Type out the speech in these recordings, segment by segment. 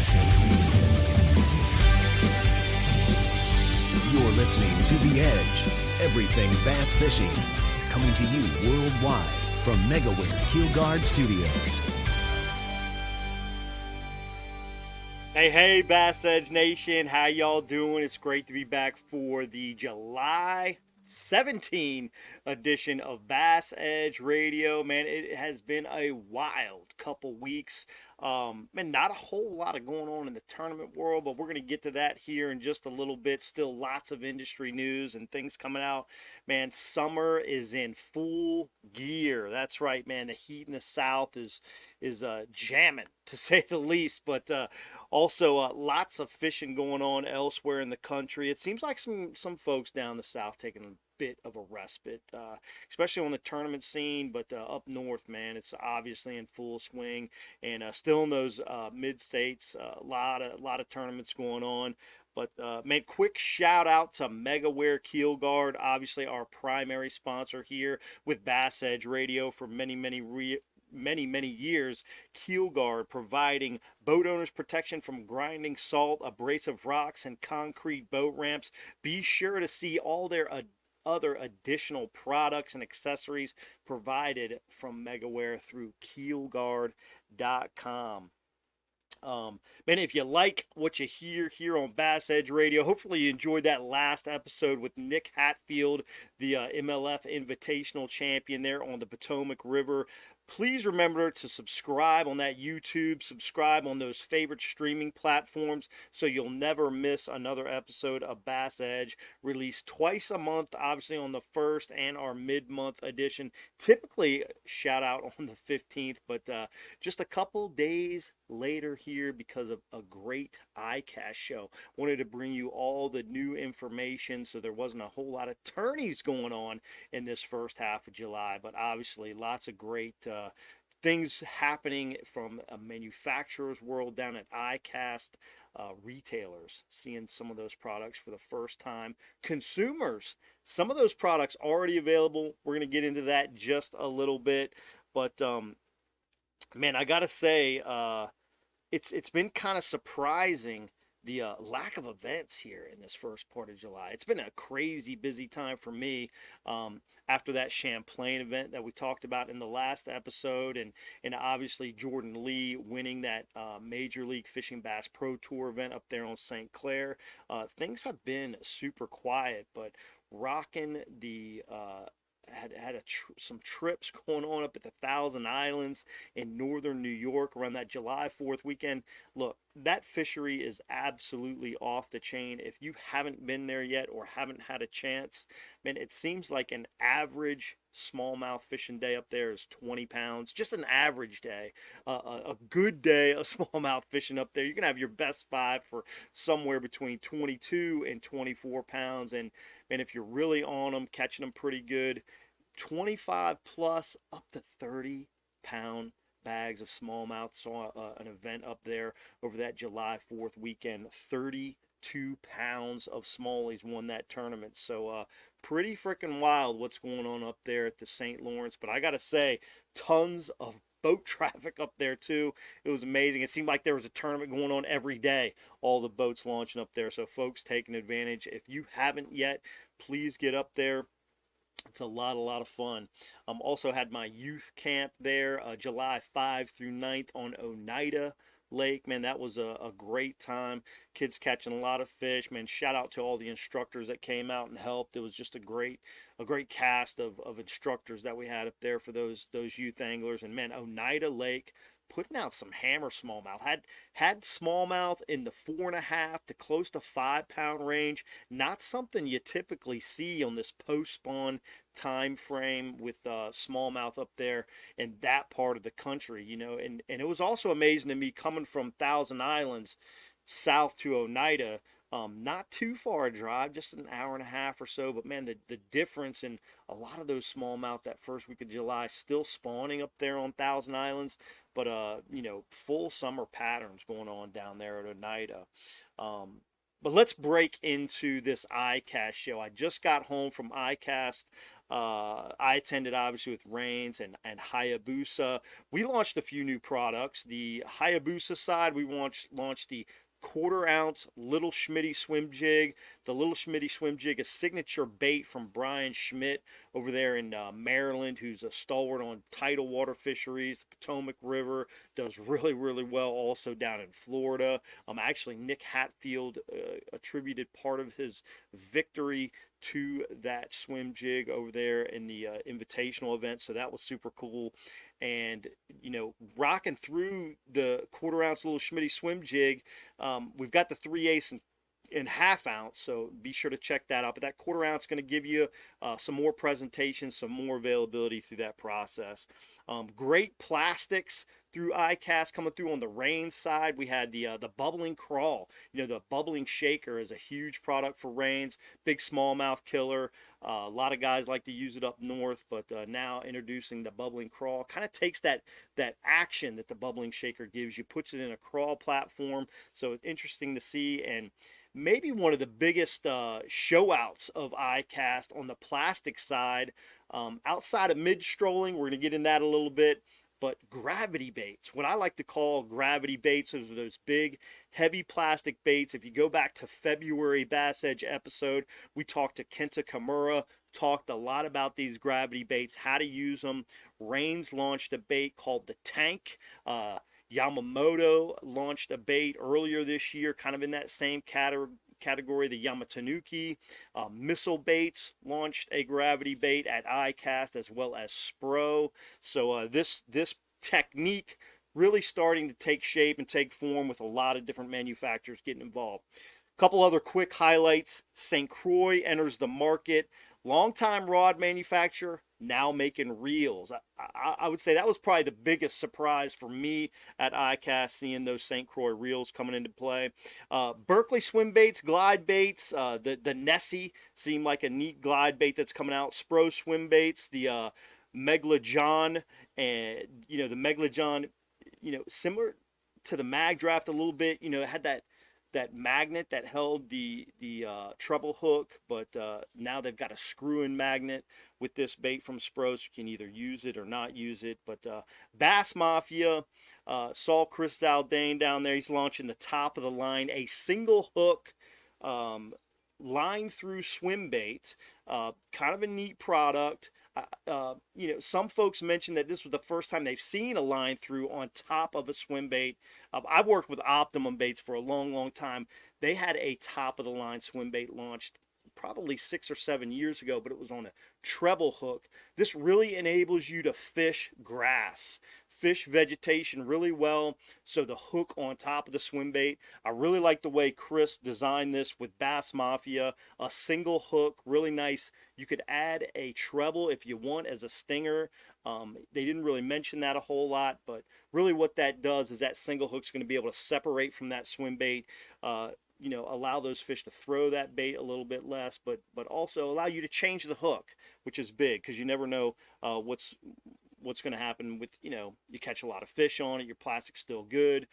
Bass Edge Radio. You're listening to The Edge, everything bass fishing, coming to you worldwide from MegaWare Keelguard Studios. Hey, Bass Edge Nation, how y'all doing? It's great to be back for the July 17 edition of Bass Edge Radio. Man, it has been a wild couple weeks. Man, not a whole lot of going on in the tournament world, but we're going to get to that here in just a little bit. Still lots of industry news and things coming out. Man, summer is in full gear. That's right, man. The heat in the South is jamming, to say the least. But also lots of fishing going on elsewhere in the country. It seems like some folks down the South taking a bit of a respite, especially on the tournament scene. But up north, man, it's obviously in full swing, and still in those mid states, a lot of tournaments going on. But man, quick shout out to MegaWare Keelguard, obviously our primary sponsor here with Bass Edge Radio for many years. Keelguard, providing boat owners protection from grinding salt, abrasive rocks, and concrete boat ramps. Be sure to see all their other additional products and accessories provided from MegaWare through keelguard.com. Man, if you like what you hear here on Bass Edge Radio, hopefully you enjoyed that last episode with Nick Hatfield, the MLF Invitational champion there on the Potomac River. Please remember to subscribe on that YouTube, subscribe on those favorite streaming platforms so you'll never miss another episode of Bass Edge, released twice a month, obviously on the first and our mid-month edition. Typically, shout out on the 15th, but just a couple days later here because of a great ICAST show. Wanted to bring you all the new information, so there wasn't a whole lot of tourneys going on in this first half of July, but obviously lots of great things happening from a manufacturer's world down at ICAST, retailers seeing some of those products for the first time, consumers, some of those products already available. We're going to get into that just a little bit, but man, I gotta say, it's been kind of surprising, the lack of events here in this first part of July. It's been a crazy busy time for me after that Champlain event that we talked about in the last episode, and obviously Jordan Lee winning that Major League Fishing Bass Pro Tour event up there on St. Clair. Things have been super quiet, but rocking the had some trips going on up at the Thousand Islands in northern New York around that July 4th weekend. Look, that fishery is absolutely off the chain. If you haven't been there yet or haven't had a chance, man, it seems like an average smallmouth fishing day up there is 20 pounds. Just an average day. A good day of smallmouth fishing up there, you're going to have your best five for somewhere between 22 and 24 pounds. And if you're really on them, catching them pretty good, 25 plus up to 30 pound bags of smallmouth. Saw an event up there over that July 4th weekend. 32 pounds of smallies won that tournament. So pretty freaking wild what's going on up there at the St. Lawrence. But I gotta say, tons of boat traffic up there too. It was amazing. It seemed like there was a tournament going on every day, all the boats launching up there. So folks taking advantage. If you haven't yet, please get up there. It's a lot of fun. Also had my youth camp there, July 5 through 9th on Oneida Lake. Man, that was a great time. Kids catching a lot of fish. Man, shout out to all the instructors that came out and helped. It was just a great cast of instructors that we had up there for those youth anglers. And man, Oneida Lake putting out some hammer smallmouth. Had smallmouth in the 4.5 to close to 5 pound range. Not something you typically see on this post spawn time frame with smallmouth up there in that part of the country, you know. And it was also amazing to me coming from Thousand Islands south to Oneida. Not too far a drive, just an hour and a half or so. But man, the difference in a lot of those smallmouth that first week of July still spawning up there on Thousand Islands. But you know, full summer patterns going on down there at Oneida. But let's break into this ICAST show. I just got home from ICAST. I attended obviously with Reigns and Hayabusa. We launched a few new products. The Hayabusa side, we launched the quarter ounce Little Schmitty swim jig. The Little Schmitty swim jig, a signature bait from Brian Schmidt over there in Maryland, who's a stalwart on tidal water fisheries, the Potomac River, does really, really well also down in Florida. Actually, Nick Hatfield attributed part of his victory to that swim jig over there in the invitational event, so that was super cool. And rocking through the quarter ounce Little Schmitty swim jig, we've got the 3/8 and half ounce, so be sure to check that out. But that quarter ounce is going to give you some more presentation, some more availability through that process. Great plastics through ICAST coming through on the Reigns side. We had the bubbling crawl. The bubbling shaker is a huge product for Reigns. Big smallmouth killer. A lot of guys like to use it up north, but now introducing the bubbling crawl kind of takes that action that the bubbling shaker gives you, puts it in a crawl platform. So it's interesting to see, and maybe one of the biggest show outs of ICAST on the plastic side, outside of mid-strolling. We're going to get in that a little bit. But gravity baits, what I like to call gravity baits, those big, heavy plastic baits. If you go back to February Bass Edge episode, we talked to Kenta Kimura, talked a lot about these gravity baits, how to use them. Reigns launched a bait called the Tank. Yamamoto launched a bait earlier this year, kind of in that same category, the Yamatanuki. Missile Baits launched a gravity bait at ICAST, as well as Spro. So this technique really starting to take shape and take form with a lot of different manufacturers getting involved. A couple other quick highlights. St. Croix enters the market. Longtime rod manufacturer, now making reels. I would say that was probably the biggest surprise for me at ICAST, seeing those St. Croix reels coming into play. Berkeley swim baits, glide baits. The Nessie seemed like a neat glide bait that's coming out. Spro swim baits, the Megalojohn, and the Megalojohn, similar to the Mag Draft a little bit. It had that magnet that held the treble hook, but now they've got a screw-in magnet with this bait from Spro, so you can either use it or not use it. But Bass Mafia, saw Chris Zaldane down there. He's launching the top of the line, a single hook line through swim bait. Kind of a neat product. Some folks mentioned that this was the first time they've seen a line through on top of a swim bait. I've worked with Optimum baits for a long, long time. They had a top of the line swim bait launched probably 6 or 7 years ago, but it was on a treble hook. This really enables you to fish grass, fish vegetation really well. So the hook on top of the swim bait, I really like the way Chris designed this with Bass Mafia, a single hook, really nice. You could add a treble if you want as a stinger. They didn't really mention that a whole lot, but really what that does is that single hook's going to be able to separate from that swim bait, allow those fish to throw that bait a little bit less, but also allow you to change the hook, which is big because you never know what's going to happen with, you catch a lot of fish on it, your plastic's still good.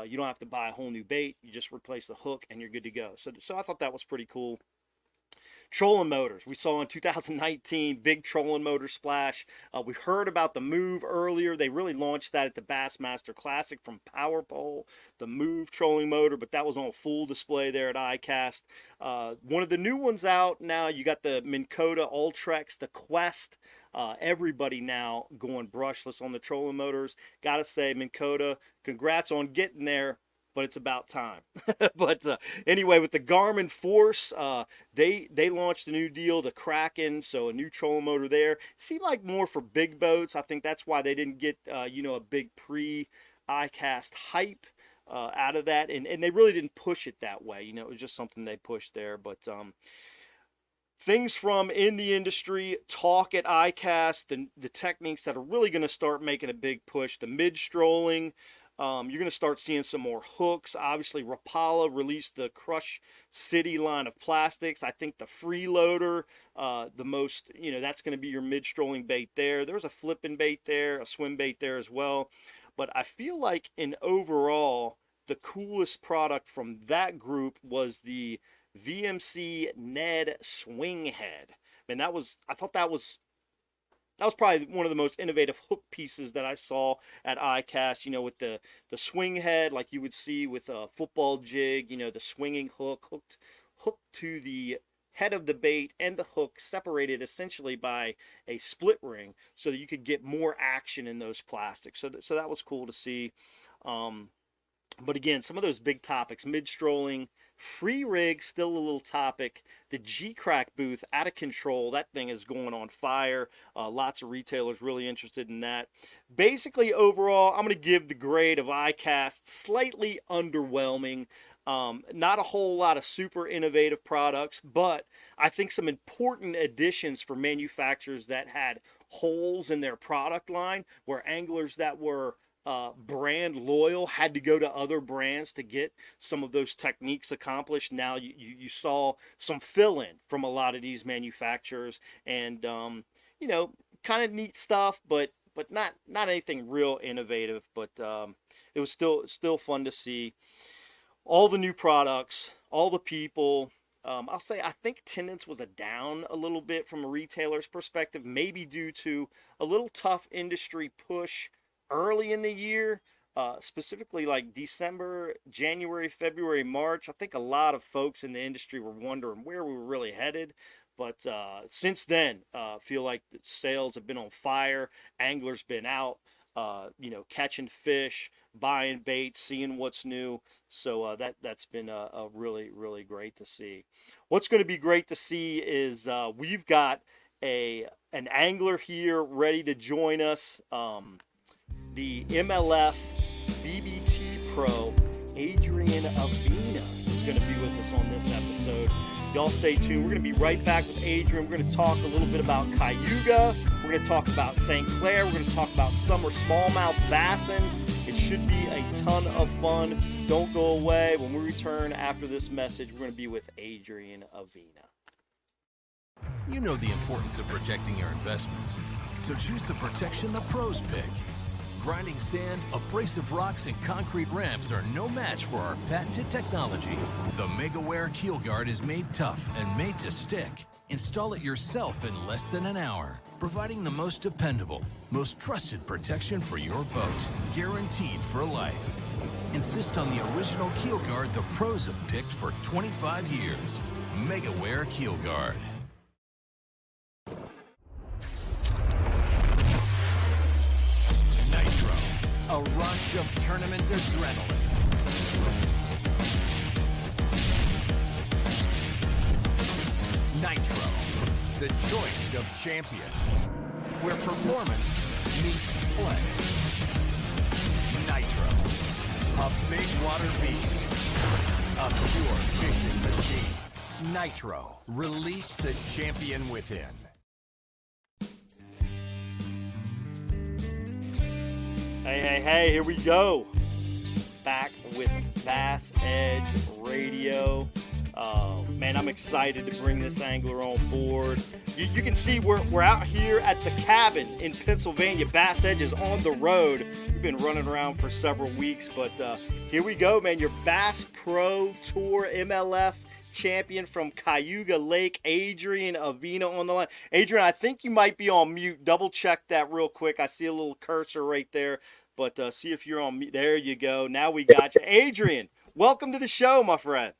You don't have to buy a whole new bait. You just replace the hook and you're good to go. So I thought that was pretty cool. Trolling motors. We saw in 2019, big trolling motor splash. We heard about the Move earlier. They really launched that at the Bassmaster Classic from Power Pole, the Move trolling motor, but that was on full display there at ICAST. One of the new ones out now, you got the Minn Kota Ultrex, the Quest. Everybody now going brushless on the trolling motors. Gotta say, Minn Kota, congrats on getting there, but it's about time. But anyway, with the Garmin Force, they launched a new deal, the Kraken, so a new trolling motor there. Seemed like more for big boats. I think that's why they didn't get a big pre-ICAST hype out of that, and they really didn't push it that way. It was just something they pushed there. But things from in the industry, talk at ICAST, the techniques that are really going to start making a big push, the mid-strolling. You're going to start seeing some more hooks. Obviously, Rapala released the Crush City line of plastics. I think the Freeloader, the most, that's going to be your mid-strolling bait there. There's a flipping bait there, a swim bait there as well. But I feel like in overall, the coolest product from that group was the VMC Ned Swing Head. And I thought that was probably one of the most innovative hook pieces that I saw at ICAST, with the swing head like you would see with a football jig, the swinging hook hooked to the head of the bait and the hook separated essentially by a split ring so that you could get more action in those plastics. So that was cool to see. But again, some of those big topics, mid-strolling, free rig, still a little topic. The G-Crack booth, out of control. That thing is going on fire. Lots of retailers really interested in that. Basically, overall, I'm going to give the grade of ICAST slightly underwhelming. Not a whole lot of super innovative products, but I think some important additions for manufacturers that had holes in their product line, where anglers that were brand loyal had to go to other brands to get some of those techniques accomplished. Now you saw some fill-in from a lot of these manufacturers, and kind of neat stuff, but not anything real innovative. But it was still fun to see all the new products, all the people. I'll say I think attendance was down a little bit from a retailer's perspective, maybe due to a little tough industry push early in the year, specifically like December, January, February, March. I think a lot of folks in the industry were wondering where we were really headed. But since then, feel like the sales have been on fire. Anglers been out, catching fish, buying bait, seeing what's new. So that's been a really, really great to see. What's going to be great to see is we've got an angler here ready to join us. The MLF BBT Pro, Adrian Avena, is going to be with us on this episode. Y'all stay tuned. We're going to be right back with Adrian. We're going to talk a little bit about Cayuga. We're going to talk about St. Clair. We're going to talk about summer smallmouth bassing. It should be a ton of fun. Don't go away. When we return after this message, we're going to be with Adrian Avena. You know the importance of protecting your investments, so choose the protection the pros pick. Grinding sand, abrasive rocks, and concrete ramps are no match for our patented technology. The MegaWare Keel Guard is made tough and made to stick. Install it yourself in less than an hour, providing the most dependable, most trusted protection for your boat, guaranteed for life. Insist on the original Keel Guard the pros have picked for 25 years. MegaWare Keel Guard. A rush of tournament adrenaline. Nitro, the choice of champion, where performance meets play. Nitro, a big water beast, a pure fishing machine. Nitro, release the champion within. Hey, here we go. Back with Bass Edge Radio. Man, I'm excited to bring this angler on board. You can see we're out here at the cabin in Pennsylvania. Bass Edge is on the road. We've been running around for several weeks, but here we go, man. Your Bass Pro Tour MLF champion from Cayuga Lake, Adrian Avena on the line. Adrian, I think you might be on mute. Double check that real quick. I see a little cursor right there, but see if you're on mute. There you go. Now we got you. Adrian, welcome to the show, my friend.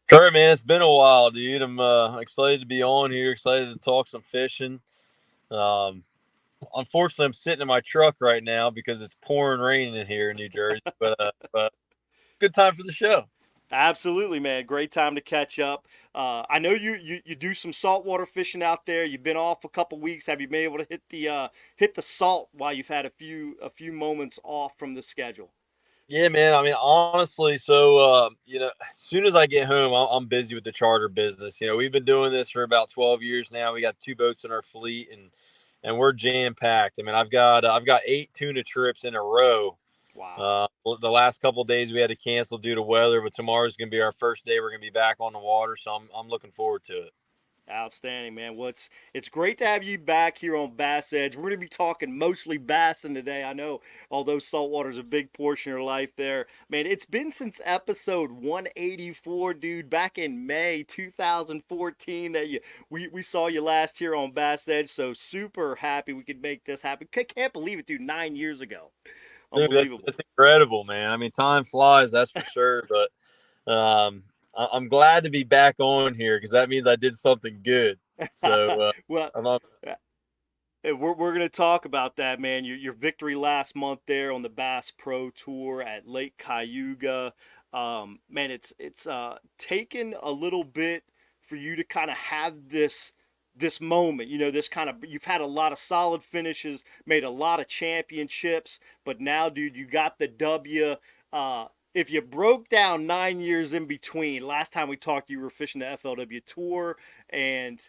Sure, man. It's been a while, dude. I'm excited to be on here, excited to talk some fishing. Unfortunately, I'm sitting in my truck right now because it's pouring rain in here in New Jersey, but good time for the show. Absolutely, man. Great time to catch up. I know you do some saltwater fishing out there. You've been off a couple weeks. Have you been able to hit the salt while you've had a few moments off from the schedule? Yeah, man. I mean, honestly, so as soon as I get home, I'm busy with the charter business. We've been doing this for about 12 years now. We got 2 boats in our fleet, and we're jam packed. I mean, I've got 8 tuna trips in a row. Wow. The last couple of days we had to cancel due to weather, but tomorrow's going to be our first day. We're going to be back on the water, so I'm looking forward to it. Outstanding, man. Well, it's great to have you back here on Bass Edge. We're going to be talking mostly bassing today. I know, although saltwater is a big portion of your life there. Man, it's been since episode 184, dude, back in May 2014 that we saw you last here on Bass Edge. So super happy we could make this happen. Can't believe it, dude, 9 years ago. Dude, Unbelievable. that's incredible, man. I mean, time flies, that's for sure. But I'm glad to be back on here because that means I did something good. So Well, I'm on. hey, we're going to talk about that, man. Your victory last month there on the Bass Pro Tour at Lake Cayuga. Man, it's taken a little bit for you to kind of have this moment. You know, this kind of you've had a lot of solid finishes, made a lot of championships, but now, dude, you got the W. If you broke down 9 years in between, last time we talked, you were fishing the FLW Tour and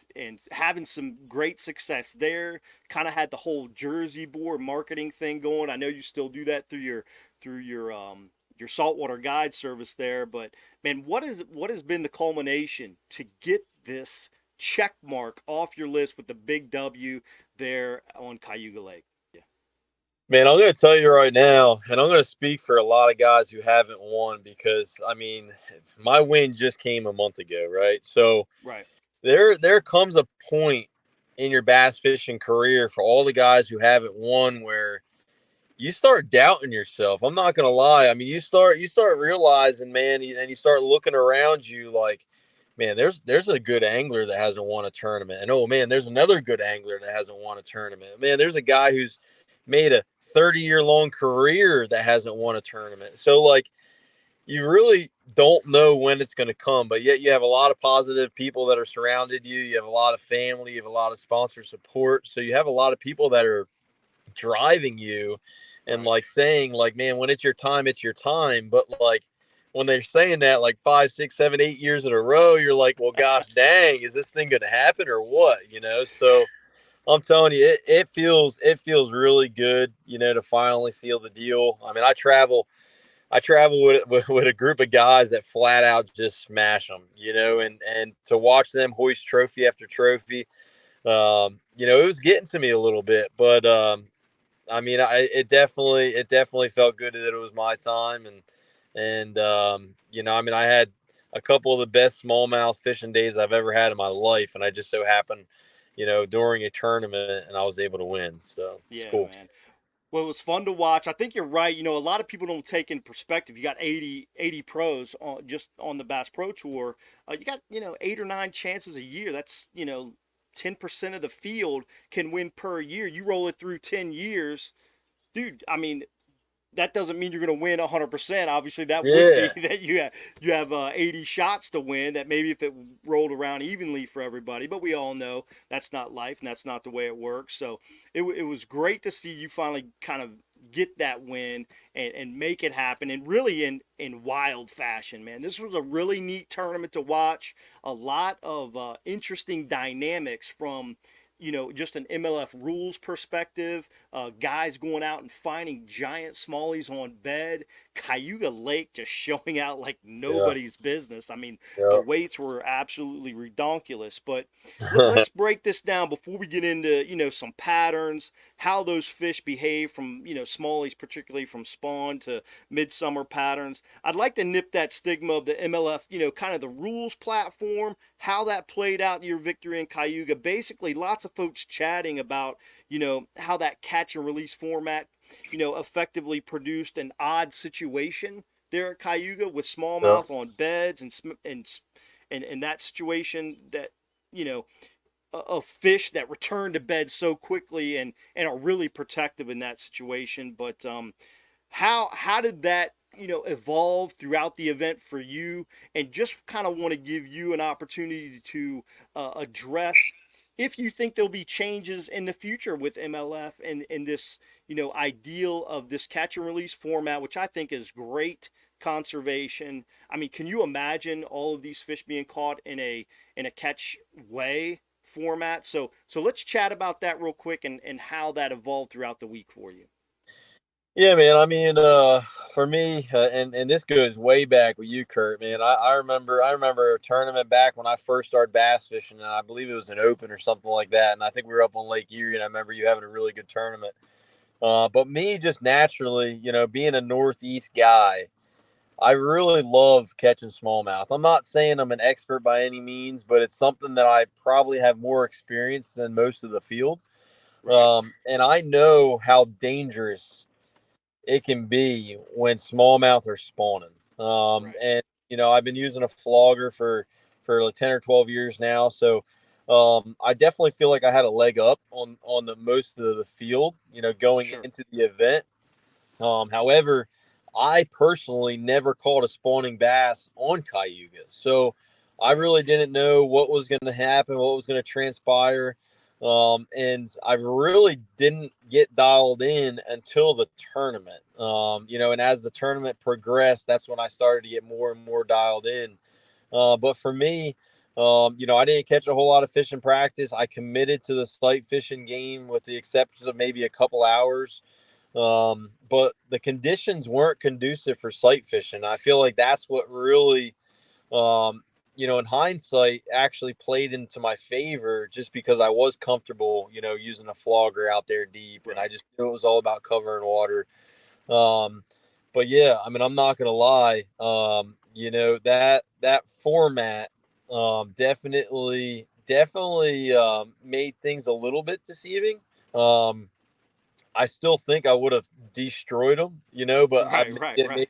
having some great success there. Kind of had the whole Jersey board marketing thing going. I know you still do that through your saltwater guide service there, but man, what has been the culmination to get this check mark off your list with the big W there on Cayuga Lake? Yeah. Man, I'm going to tell you right now, and I'm going to speak for a lot of guys who haven't won because, I mean, my win just came a month ago, right? So Right. there comes a point in your bass fishing career for all the guys who haven't won where you start doubting yourself. I'm not going to lie. I mean, you start realizing, man, and you start looking around you like, man, there's a good angler that hasn't won a tournament. And oh man, there's another good angler that hasn't won a tournament. Man, there's a guy who's made a 30-year-long career that hasn't won a tournament. So like you really don't know when it's going to come, but yet you have a lot of positive people that are surrounded you. You have a lot of family, you have a lot of sponsor support. So you have a lot of people that are driving you and Right. like saying like, man, when it's your time. But like when they're saying that like 5 6 7 8 years in a row, you're like, well, gosh dang, is this thing gonna happen or what, so I'm telling you, it feels really good, to finally seal the deal. I mean, I travel with a group of guys that flat out just smash them, and to watch them hoist trophy after trophy, it was getting to me a little bit. But I mean, it definitely felt good that it was my time, and I mean, I had a couple of the best smallmouth fishing days I've ever had in my life, and I just so happened, during a tournament, and I was able to win. So it's Yeah, cool. man. Well, it was fun to watch. I think you're right. You know, a lot of people don't take in perspective. You got 80 pros just on the Bass Pro Tour. You got, 8 or 9 chances a year. That's, 10% of the field can win per year. You roll it through 10 years. Dude, I mean, that doesn't mean you're going to win 100%. Obviously, that would be Yeah. that you have 80 shots to win. That maybe if it rolled around evenly for everybody, but we all know that's not life and that's not the way it works. So it was great to see you finally kind of get that win and make it happen, and really in wild fashion, man. This was a really neat tournament to watch. A lot of interesting dynamics from just an MLF rules perspective, guys going out and finding giant smallies on bed, Cayuga Lake just showing out like Yeah. nobody's business. I mean, the Yeah. weights were absolutely redonkulous. But let's break this down before we get into, some patterns, how those fish behave from, smallies, particularly from spawn to midsummer patterns. I'd like to nip that stigma of the MLF, kind of the rules platform, how that played out in your victory in Cayuga. Basically, lots of folks chatting about, how that catch and release format, effectively produced an odd situation there at Cayuga with Yeah. smallmouth on beds and that situation that, you know, of fish that return to bed so quickly and are really protective in that situation. But how did that evolve throughout the event for you? And just kind of want to give you an opportunity to address if you think there'll be changes in the future with MLF and this ideal of this catch and release format, which I think is great conservation. I mean, can you imagine all of these fish being caught in a catch way format? So let's chat about that real quick and how that evolved throughout the week for you. Yeah, man. I mean, for me, and this goes way back with you, Kurt. Man, I remember a tournament back when I first started bass fishing, and I believe it was an Open or something like that. And I think we were up on Lake Erie, and I remember you having a really good tournament. But me, just naturally, being a Northeast guy, I really love catching smallmouth. I'm not saying I'm an expert by any means, but it's something that I probably have more experience than most of the field. Right. And I know how dangerous it can be when smallmouth are spawning. Right. And I've been using a flogger for like 10 or 12 years now, so I definitely feel like I had a leg up on the most of the field, going Sure. into the event. However, I personally never caught a spawning bass on Cayuga, so I Right. really didn't know what was going to happen, what was going to transpire, and I really didn't get dialed in until the tournament. And as the tournament progressed, that's when I started to get more and more dialed in. But for me, I didn't catch a whole lot of fish in practice. I committed to the sight fishing game with the exceptions of maybe a couple hours. But the conditions weren't conducive for sight fishing. I feel like that's what really, in hindsight, actually played into my favor just because I was comfortable, using a flogger out there deep, and Right. I just knew it was all about covering water. Um, but yeah, I mean, I'm not gonna lie. That format, definitely made things a little bit deceiving. Um, I still think I would have destroyed them, but Right. Right. Right.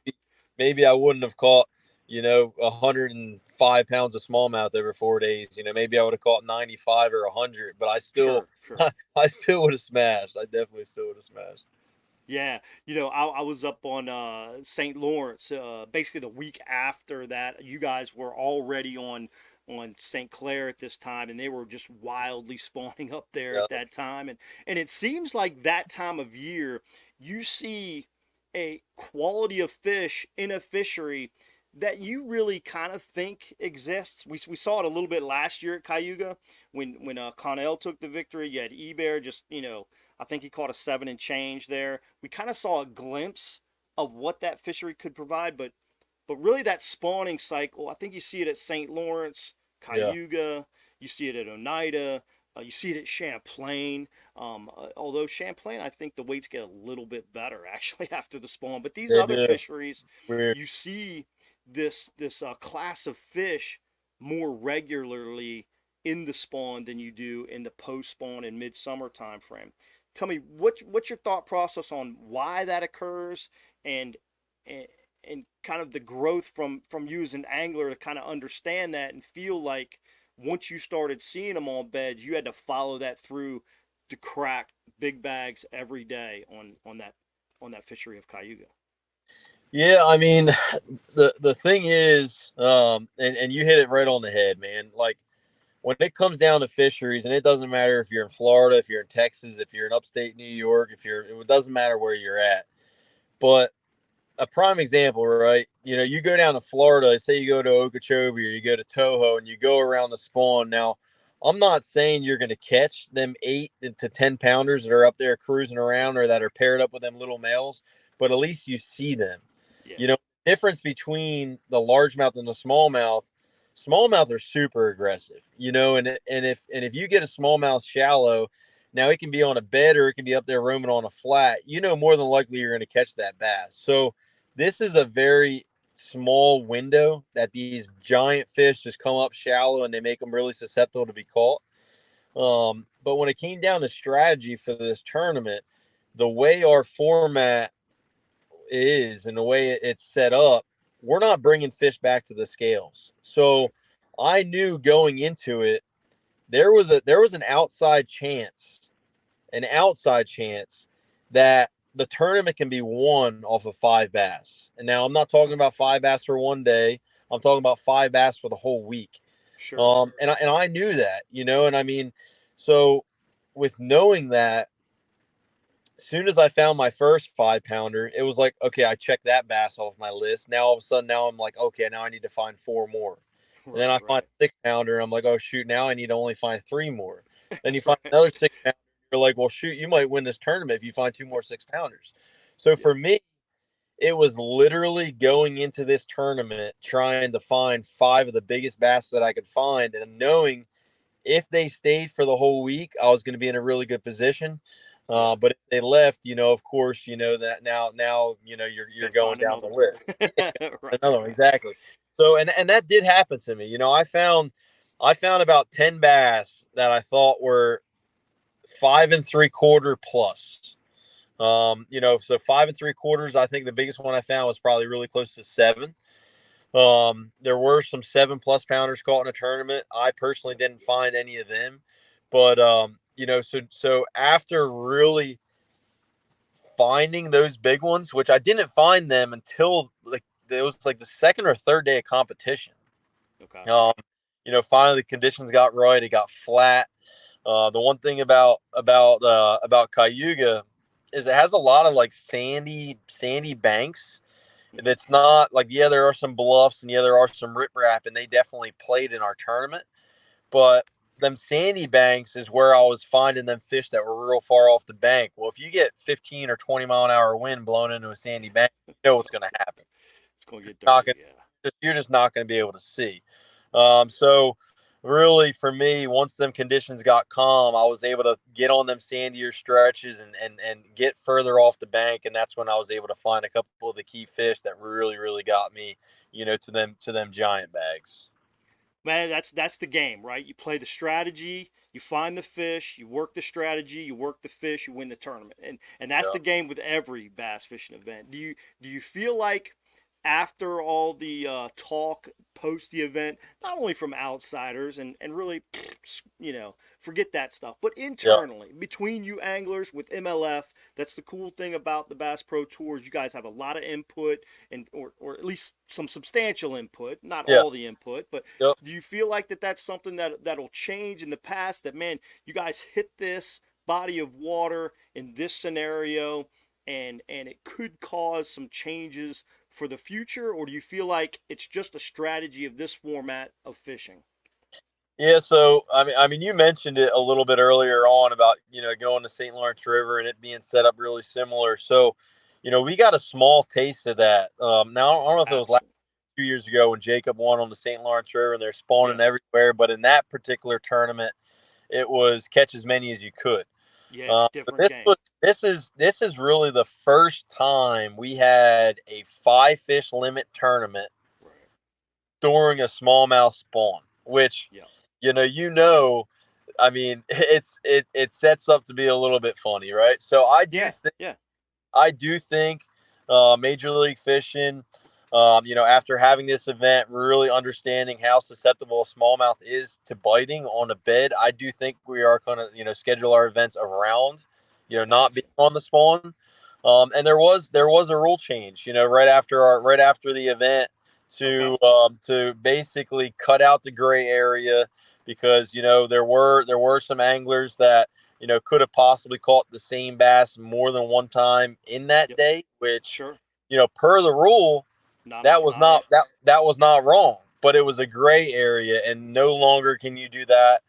maybe I wouldn't have caught, 105 pounds of smallmouth over 4 days. Maybe I would have caught 95 or 100, but I still, Sure. Sure. I still would have smashed. I definitely still would have smashed. Yeah, I was up on St. Lawrence basically the week after that. You guys were already on St. Clair at this time, and they were just wildly spawning up there Yeah, at that time. And it seems like that time of year, you see a quality of fish in a fishery that you really kind of think exists. We saw it a little bit last year at Cayuga when Connell took the victory. You had Eber just I think he caught a 7 and change there. We kind of saw a glimpse of what that fishery could provide, but really that spawning cycle, I think you see it at St. Lawrence, yeah, Cayuga, you see it at Oneida, you see it at Champlain. Although Champlain, I think the weights get a little bit better actually after the spawn. But these they other do. fisheries, Weird. you see this class of fish more regularly in the spawn than you do in the post spawn and midsummer time frame. Tell me what's your thought process on why that occurs and and, and kind of the growth from you as an angler to kind of understand that and feel like once you started seeing them on beds, you had to follow that through to crack big bags every day on that fishery of Cayuga. Yeah, I mean, the thing is, and you hit it right on the head, man. Like when it comes down to fisheries, and it doesn't matter if you're in Florida, if you're in Texas, if you're in upstate New York, it doesn't matter where you're at. But a prime example, right? You go down to Florida, say you go to Okeechobee or you go to Toho and you go around the spawn. Now, I'm not saying you're going to catch them 8 to 10 pounders that are up there cruising around or that are paired up with them little males, but at least you see them. Yeah, The difference between the largemouth and the smallmouth are super aggressive, and if you get a smallmouth shallow, now it can be on a bed or it can be up there roaming on a flat. More than likely you're going to catch that bass. So this is a very small window that these giant fish just come up shallow and they make them really susceptible to be caught. But when it came down to strategy for this tournament, the way our format is and the way it's set up, we're not bringing fish back to the scales. So right, I knew going into it, there was an outside chance that the tournament can be won off of 5 bass. And now I'm not talking huh, about 5 bass for one day. I'm talking about 5 bass for the whole week. sure, And I knew that, and I mean, so with knowing that, as soon as I found my first 5 pounder, it was like, okay, I checked that bass off my list. Now all of a sudden, now I'm like, okay, now I need to find 4 more. And then right, I find right, a 6 pounder. I'm like, oh shoot, now I need to only find 3 more. Then you find right, another 6 pounder. You're like, well, shoot, you might win this tournament if you find 2 more 6 pounders. So for Yes. me, it was literally going into this tournament trying to find 5 of the biggest bass that I could find, and knowing if they stayed for the whole week, I was going to be in a really good position. Yeah. But if they left, of course, that now, you're Got to going find down another the one. list. Right. Another one, Right. exactly. So, and that did happen to me. I found about 10 bass that I thought were 5 3/4 plus. So 5 3/4. I think the biggest one I found was probably really close to 7. There were some 7+ pounders caught in a tournament. I personally didn't find any of them, but so after really finding those big ones, which I didn't find them until like it was like the second or third day of competition. Okay. Finally the conditions got right. It got flat. The one thing about Cayuga is it has a lot of like sandy banks. Hmm. That's not like, yeah, there are some bluffs and yeah, there are some riprap, and they definitely played in our tournament. But them sandy banks is where I was finding them fish that were real far off the bank. Well, if you get 15 or 20-mile-an-hour wind blowing into a sandy bank, you know what's going to happen. It's going to get Not dirty. gonna, Yeah. you're just not going to be able to see. So really for me, once them conditions got calm, I was able to get on them sandier stretches and get further off the bank. And that's when I was able to find a couple of the key fish that really, really got me, to them giant bags. Man, that's the game, right? You play the strategy, you find the fish, you work the strategy, you work the fish, you win the tournament. And that's Yeah. the game with every bass fishing event. Do you feel like after all the talk post the event, not only from outsiders and really, forget that stuff, but Yeah. internally between you anglers with MLF, that's the cool thing about the Bass Pro Tours. You guys have a lot of input and or at least some substantial input, not Yeah. all the input, but Yep. do you feel like that's something that'll change in the past? That, man, you guys hit this body of water in this scenario, and it could cause some changes for the future, or do you feel like it's just a strategy of this format of fishing? Yeah, so I mean, you mentioned it a little bit earlier on about going to St. Lawrence River and it being set up really similar. So, we got a small taste of that. Now I don't know if it was last Absolutely. 2 years ago when Jacob won on the St. Lawrence River and they're spawning Yes. everywhere, but in that particular tournament, it was catch as many as you could. Yeah. But Different game. this is really the first time we had a 5 fish limit tournament Right. during a smallmouth spawn, which Yeah. you know, I mean, it sets up to be a little bit funny, right? So Yeah. Yeah. I do think Major League Fishing, after having this event, really understanding how susceptible a smallmouth is to biting on a bed, I do think we are going to schedule our events around not being Gotcha. on the spawn. And there was a rule change, right after the event Okay. to basically cut out the gray area because there were some anglers that could have possibly caught the same bass more than one time in that Yep. day, which, Sure. per the rule, Not that was not not that was not wrong, but it was a gray area, and no longer can you do that.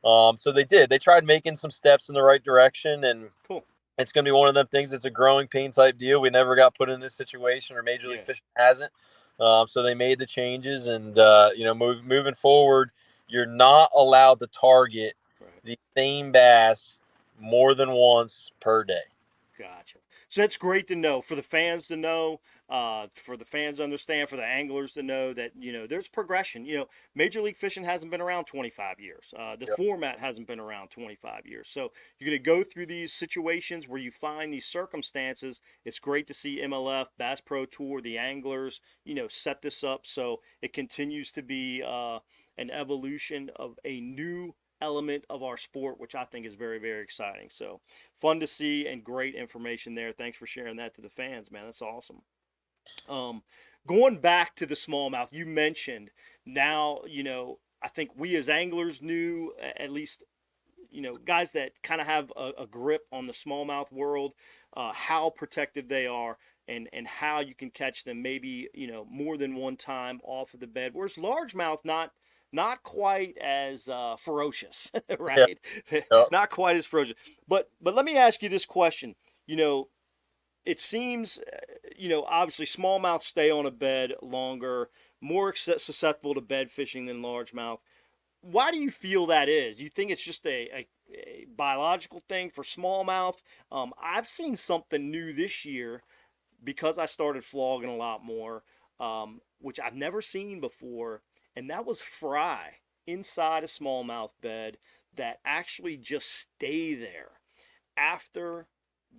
So they did. They tried making some steps in the right direction, and cool. it's going to be one of them things. It's a growing pain type deal. We never got put in this situation, or Major League Yeah. Fishing hasn't. So they made the changes, and moving forward, you're not allowed to target Right. the same bass more than once per day. Gotcha. So that's great to know for the fans to know, for the fans to understand, for the anglers to know that there's progression. Major League Fishing hasn't been around 25 years. The Yep. format hasn't been around 25 years. So you're going to go through these situations where you find these circumstances. It's great to see MLF, Bass Pro Tour, the anglers, set this up so it continues to be an evolution of a new element of our sport, which I think is very, very exciting. So fun to see and great information there. Thanks for sharing that to the fans, man. That's awesome. Um, Going back to the smallmouth, you mentioned now, I think we as anglers knew, at least, guys that kind of have a grip on the smallmouth world, how protective they are and how you can catch them maybe, more than one time off of the bed. Whereas largemouth, not quite as ferocious, Yeah. right? Yep. Not quite as ferocious. But let me ask you this question. You know, it seems, obviously smallmouth stay on a bed longer, more susceptible to bed fishing than largemouth. Why do you feel that is? Do you think it's just a biological thing for smallmouth? I've seen something new this year because I started flogging a lot more, which I've never seen before, and that was fry inside a smallmouth bed that actually just stay there after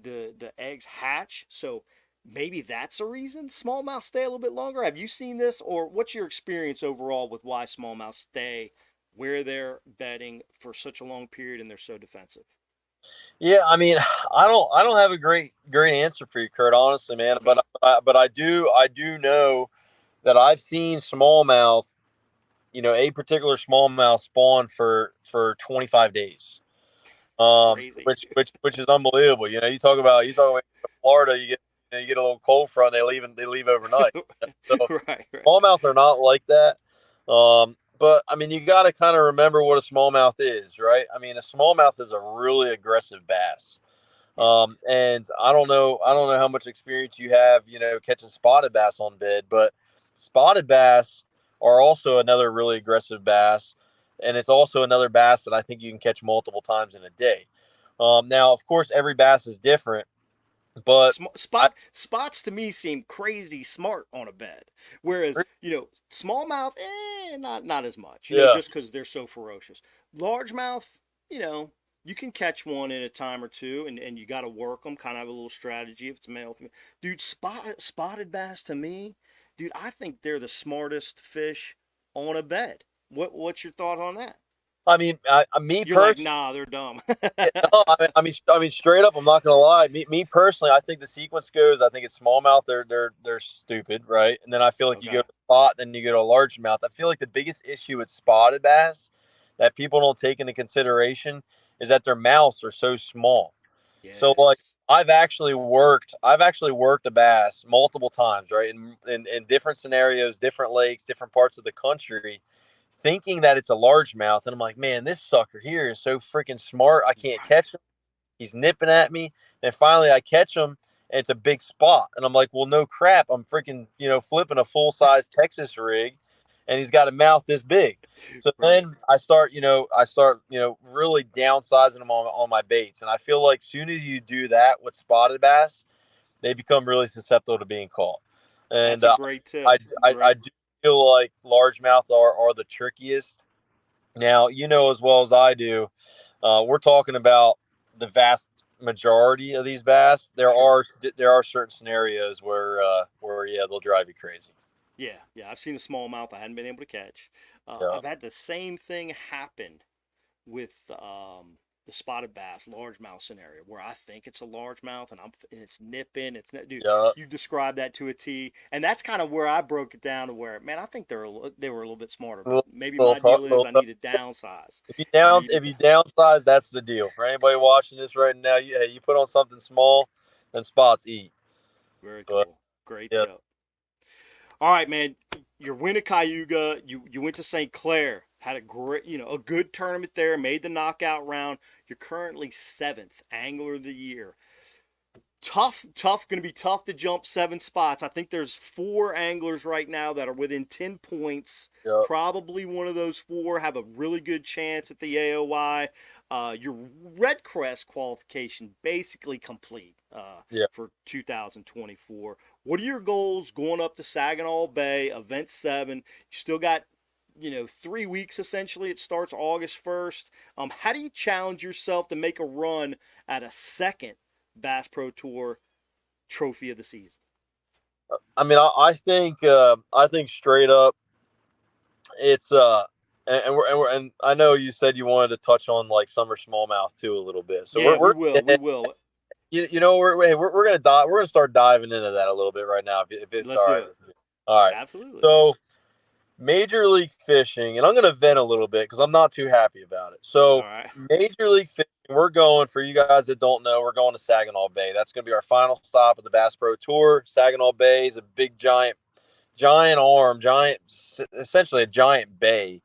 the eggs hatch. So maybe that's a reason smallmouth stay a little bit longer. Have you seen this, or what's your experience overall with why smallmouth stay where they're bedding for such a long period and they're so defensive? Yeah, I mean, I don't have a great answer for you, Kurt. Honestly, man. Okay. But I do know that I've seen smallmouth, a particular smallmouth spawn for 25 days. That's crazy. Which is unbelievable. You talk about Florida, you get a little cold front, they leave overnight. So Right, right. smallmouth are not like that. But I mean, you got to kind of remember what a smallmouth is, right? I mean, a smallmouth is a really aggressive bass. Yeah. And I don't know how much experience you have, catching spotted bass on bed, but spotted bass are also another really aggressive bass, and it's also another bass that I think you can catch multiple times in a day. Now, of course, every bass is different, but I, Spots to me seem crazy smart on a bed, whereas smallmouth, not as much. yeah, Just because they're so ferocious. Largemouth, you know, you can catch one in a time or two, and you got to work them. Kind of have a little strategy if it's male. Dude, spotted bass to me, dude, I think they're the smartest fish on a bed. What's your thought on that? I mean, me You're like, personally. nah, they're dumb. Yeah, no, I mean, straight up, I'm not gonna lie. Me personally, I think the sequence goes. I think it's smallmouth. They're stupid, right? And then I feel like you go Okay. to spot, then you go to largemouth. I feel like the biggest issue with spotted bass that people don't take into consideration is that their mouths are so small. So like, Yes. I've actually worked a bass multiple times, right? In different scenarios, different lakes, different parts of the country, thinking that it's a largemouth, and I'm like, man, this sucker here is so freaking smart. I can't catch him. He's nipping at me. And finally I catch him, and it's a big spot. And I'm like, well, no crap. I'm freaking, flipping a full size Texas rig, and he's got a mouth this big. So Right. then I start really downsizing them on my baits. And I feel like soon as you do that with spotted bass, they become really susceptible to being caught. And That's a great tip. I Great. do feel like largemouth are the trickiest. Now, as well as I do, we're talking about the vast majority of these bass. There Sure. are there are certain scenarios where yeah, they'll drive you crazy. Yeah, yeah. I've seen a smallmouth I hadn't been able to catch. Yeah, I've had the same thing happen with the spotted bass largemouth scenario, where I think it's a largemouth and it's nipping. Dude. yeah. You described that to a T, and that's kind of where I broke it down to where, man, I think they were a little bit smarter, but We'll, maybe we'll my talk. deal is We'll I talk. need to downsize. If you I down need if to. you downsize, that's the deal. For anybody watching this right now, you put on something small, then spots eat. Very But cool. Great yeah, tip. All right, man. You're winning Cayuga. You went to St. Clair. Had a great, a good tournament there. Made the knockout round. You're currently seventh angler of the year. Tough. Going to be tough to jump 7 spots. I think there's 4 anglers right now that are within 10 points. yeah, Probably one of those 4 have a really good chance at the AOY. Your Red Crest qualification basically complete yeah. for 2024. What are your goals going up to Saginaw Bay, Event 7? You still got 3 weeks essentially. It starts August 1st. How do you challenge yourself to make a run at a second Bass Pro Tour trophy of the season? I mean, I think straight up, it's and I know you said you wanted to touch on like summer smallmouth too a little bit. So Yeah, we're we will. We will. we're gonna start diving into that a little bit right now if it's Let's all do right it. with you. All right. Absolutely. So Major League Fishing, and I'm gonna vent a little bit because I'm not too happy about it. All So right. Major League Fishing, we're going, for you guys that don't know, we're going to Saginaw Bay. That's gonna be our final stop of the Bass Pro Tour. Saginaw Bay is a big essentially a giant bay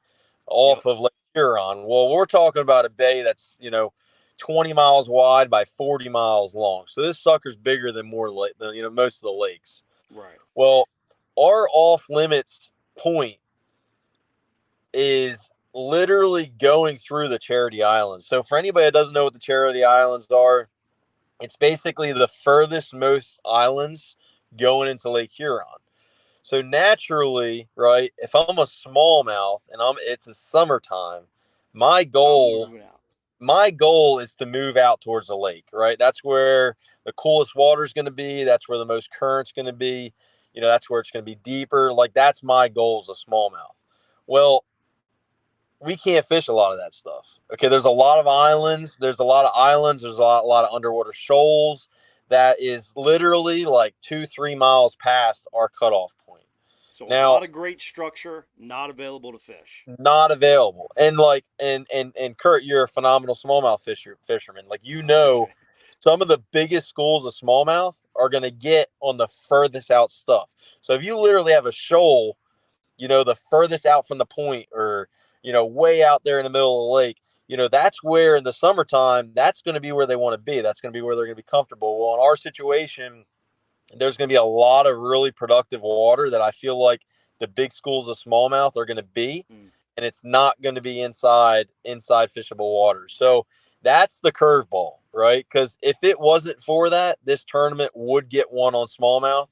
Yep. off of Lake Huron. Well, we're talking about a bay that's 20 miles wide by 40 miles long. So this sucker's bigger than most of the lakes. Right. Well, our off limits point is literally going through the Charity Islands. So for anybody that doesn't know what the Charity Islands are, it's basically the furthest most islands going into Lake Huron. So naturally, right, if I'm a smallmouth and it's a summertime, my goal is to move out towards the lake, right? That's where the coolest water is going to be. That's where the most current's going to be. That's where it's going to be deeper. Like, that's my goal as a smallmouth. Well, we can't fish a lot of that stuff. Okay, there's a lot of islands. There's a lot of underwater shoals that is literally like 2-3 miles past our cutoff point. So now, a lot of great structure not available to fish. Not available. And and Kurt, you're a phenomenal smallmouth fisherman. Like, some of the biggest schools of smallmouth are going to get on the furthest out stuff. So if you literally have a shoal, the furthest out from the point, or way out there in the middle of the lake, that's where in the summertime, that's going to be where they want to be. That's going to be where they're going to be comfortable. Well, in our situation, there's going to be a lot of really productive water that I feel like the big schools of smallmouth are going to be, and it's not going to be inside fishable water. So that's the curveball, right? Because if it wasn't for that, this tournament would get won on smallmouth.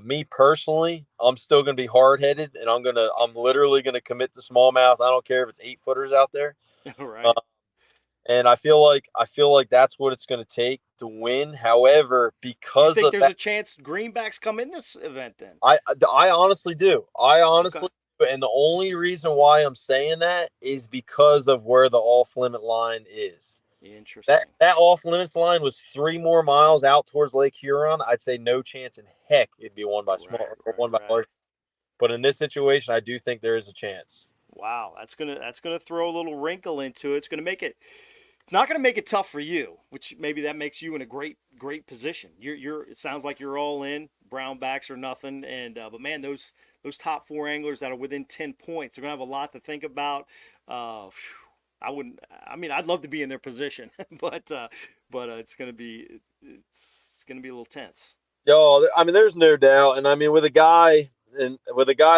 Me personally, I'm still going to be hard-headed, and I'm literally going to commit to smallmouth. I don't care if it's 8-footers out there. Right. And I feel like that's what it's going to take to win. However, because you think there's a chance greenbacks come in this event then? I honestly do. Okay. And the only reason why I'm saying that is because of where the off-limit line is. Interesting. That off-limits line was 3 more miles out towards Lake Huron. I'd say no chance in heck it'd be won by large. But in this situation, I do think there is a chance. Wow, that's gonna throw a little wrinkle into it. It's not gonna make it tough for you, which maybe that makes you in a great position. It sounds like you're all in. Brownbacks or nothing, and but man, those top 4 anglers that are within 10 points, they're gonna have a lot to think about. I'd love to be in their position, but it's gonna be a little tense. Yo, there's no doubt, and with a guy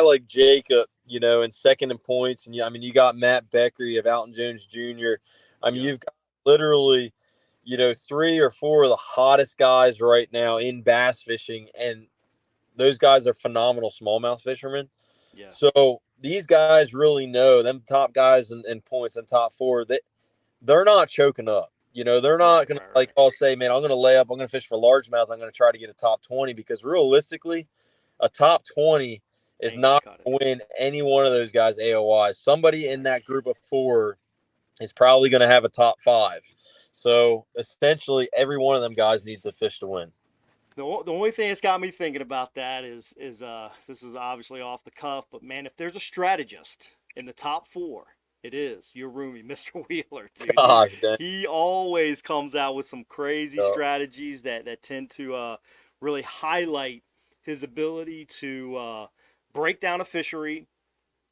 like Jacob, in second in points, and you got Matt Becker, you have Alton Jones Jr. You've got literally, 3 or 4 of the hottest guys right now in bass fishing, and those guys are phenomenal smallmouth fishermen. Yeah. So these guys really know, them top guys in points, them top 4, they're not choking up. They're not going to I'll say, man, I'm going to lay up, I'm going to fish for largemouth, I'm going to try to get a top 20, because realistically, a top 20 is not going to win any one of those guys AOI. Somebody in that group of 4 is probably going to have a top 5. So essentially, every one of them guys needs a fish to win. The only thing that's got me thinking about that is this is obviously off the cuff, but man, if there's a strategist in the top 4, it is your roomie, Mr. Wheeler, dude. He always comes out with some crazy strategies that tend to really highlight his ability to break down a fishery,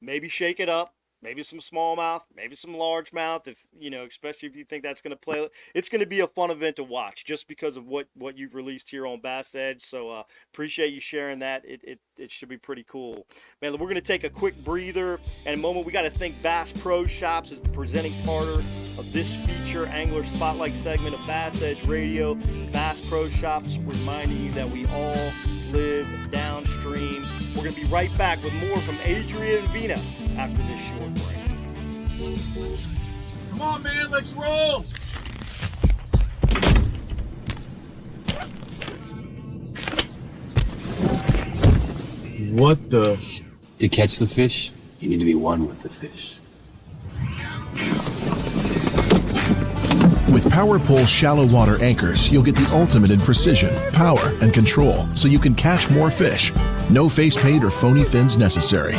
maybe shake it up, maybe some smallmouth, maybe some largemouth, if especially if you think that's going to play. It's going to be a fun event to watch just because of what you've released here on Bass Edge. So appreciate you sharing that. It should be pretty cool. Man, we're going to take a quick breather. And in a moment, we got to thank Bass Pro Shops as the presenting partner of this feature Angler Spotlight segment of Bass Edge Radio. Bass Pro Shops reminding you that we all live downstream. We're going to be right back with more from Adrian Avena after this short break. Come on, man, let's roll. What the? To catch the fish, you need to be one with the fish. With PowerPole shallow water anchors, you'll get the ultimate in precision, power, and control, so you can catch more fish. No face paint or phony fins necessary.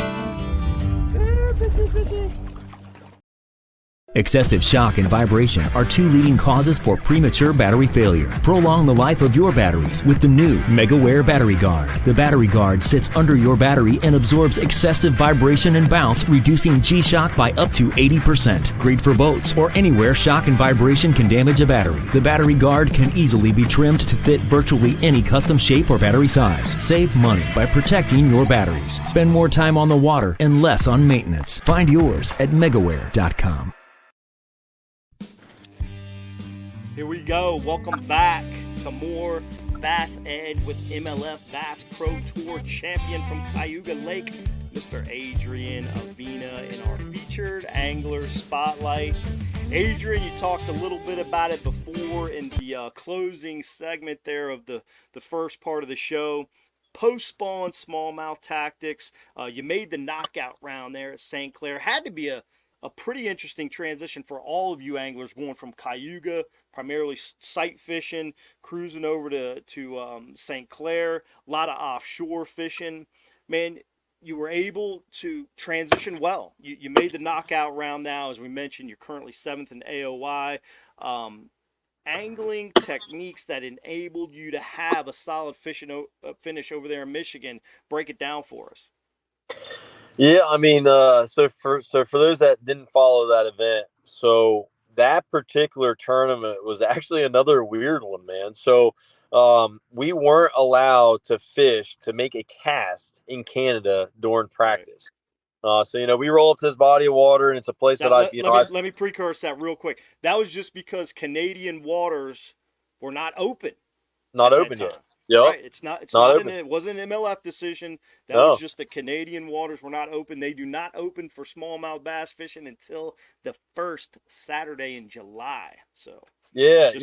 Excessive shock and vibration are two leading causes for premature battery failure. Prolong the life of your batteries with the new MegaWare Battery Guard. The Battery Guard sits under your battery and absorbs excessive vibration and bounce, reducing G-shock by up to 80%. Great for boats or anywhere shock and vibration can damage a battery. The Battery Guard can easily be trimmed to fit virtually any custom shape or battery size. Save money by protecting your batteries. Spend more time on the water and less on maintenance. Find yours at megaware.com. Here we go. Welcome back to more Bass Edge with MLF Bass Pro Tour champion from Cayuga Lake, Mr. Adrian Avena, in our featured angler spotlight. Adrian, you talked a little bit about it before in the closing segment there of the first part of the show. Post-spawn smallmouth tactics. You made the knockout round there at St. Clair. Had to be a pretty interesting transition for all of you anglers going from Cayuga, primarily sight fishing, cruising over to St. Clair, a lot of offshore fishing. Man, you were able to transition well. You made the knockout round now. As we mentioned, you're currently 7th in AOY. Angling techniques that enabled you to have a solid finish over there in Michigan. Break it down for us. Yeah, I mean, so for those that didn't follow that event, so that particular tournament was actually another weird one, man. So we weren't allowed to fish to make a cast in Canada during practice. So we roll up to this body of water, and it's a place Now, that let me precurse that real quick. That was just because Canadian waters were not open. Not open yet. Yep. Right. It's not open. it wasn't an MLF decision. That No. was just the Canadian waters were not open. They do not open for smallmouth bass fishing until the first Saturday in July. So Yeah, So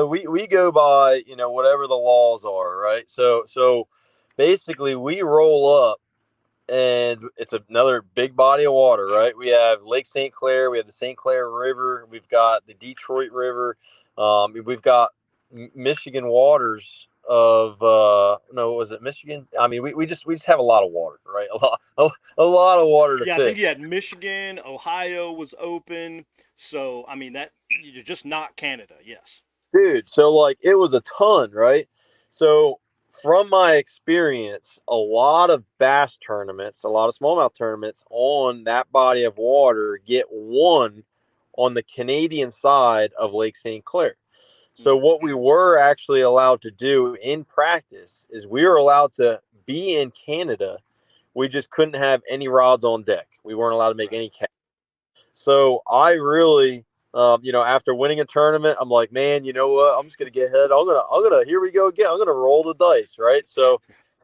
we go by, whatever the laws are, right? So basically we roll up, and it's another big body of water, right? We have Lake St. Clair, we have the St. Clair River, we've got the Detroit River, we've got Michigan waters of no, was it Michigan? I mean, we just have a lot of water, right? A lot of water to yeah, fish. I think you had Michigan, Ohio was open. So I mean that you're just not Canada, yes. Dude, so like it was a ton, right? So from my experience, a lot of bass tournaments, a lot of smallmouth tournaments on that body of water get won on the Canadian side of Lake St. Clair. So what we were actually allowed to do in practice is we were allowed to be in Canada. We just couldn't have any rods on deck. We weren't allowed to make any casts. So I really, after winning a tournament, I'm like, man, you know what? I'm just gonna get ahead. I'm gonna. Here we go again. I'm gonna roll the dice, right? So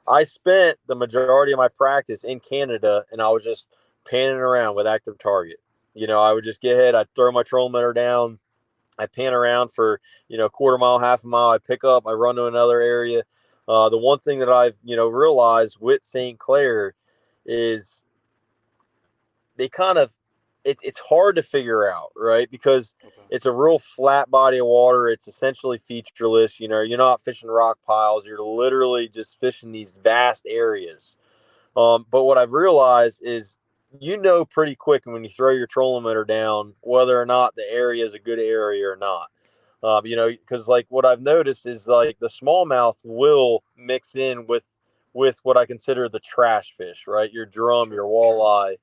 I spent the majority of my practice in Canada, and I was just panning around with active target. I would just get ahead. I'd throw my trollometer down. I pan around for, quarter mile, half a mile. I pick up, I run to another area. The one thing that I've, realized with St. Clair is they kind of, it's hard to figure out, right? Because it's a real flat body of water. It's essentially featureless. You're not fishing rock piles. You're literally just fishing these vast areas. But what I've realized is, pretty quick when you throw your trollometer down whether or not the area is a good area or not. Because like what I've noticed is like the smallmouth will mix in with what I consider the trash fish, right? Your drum, your walleye.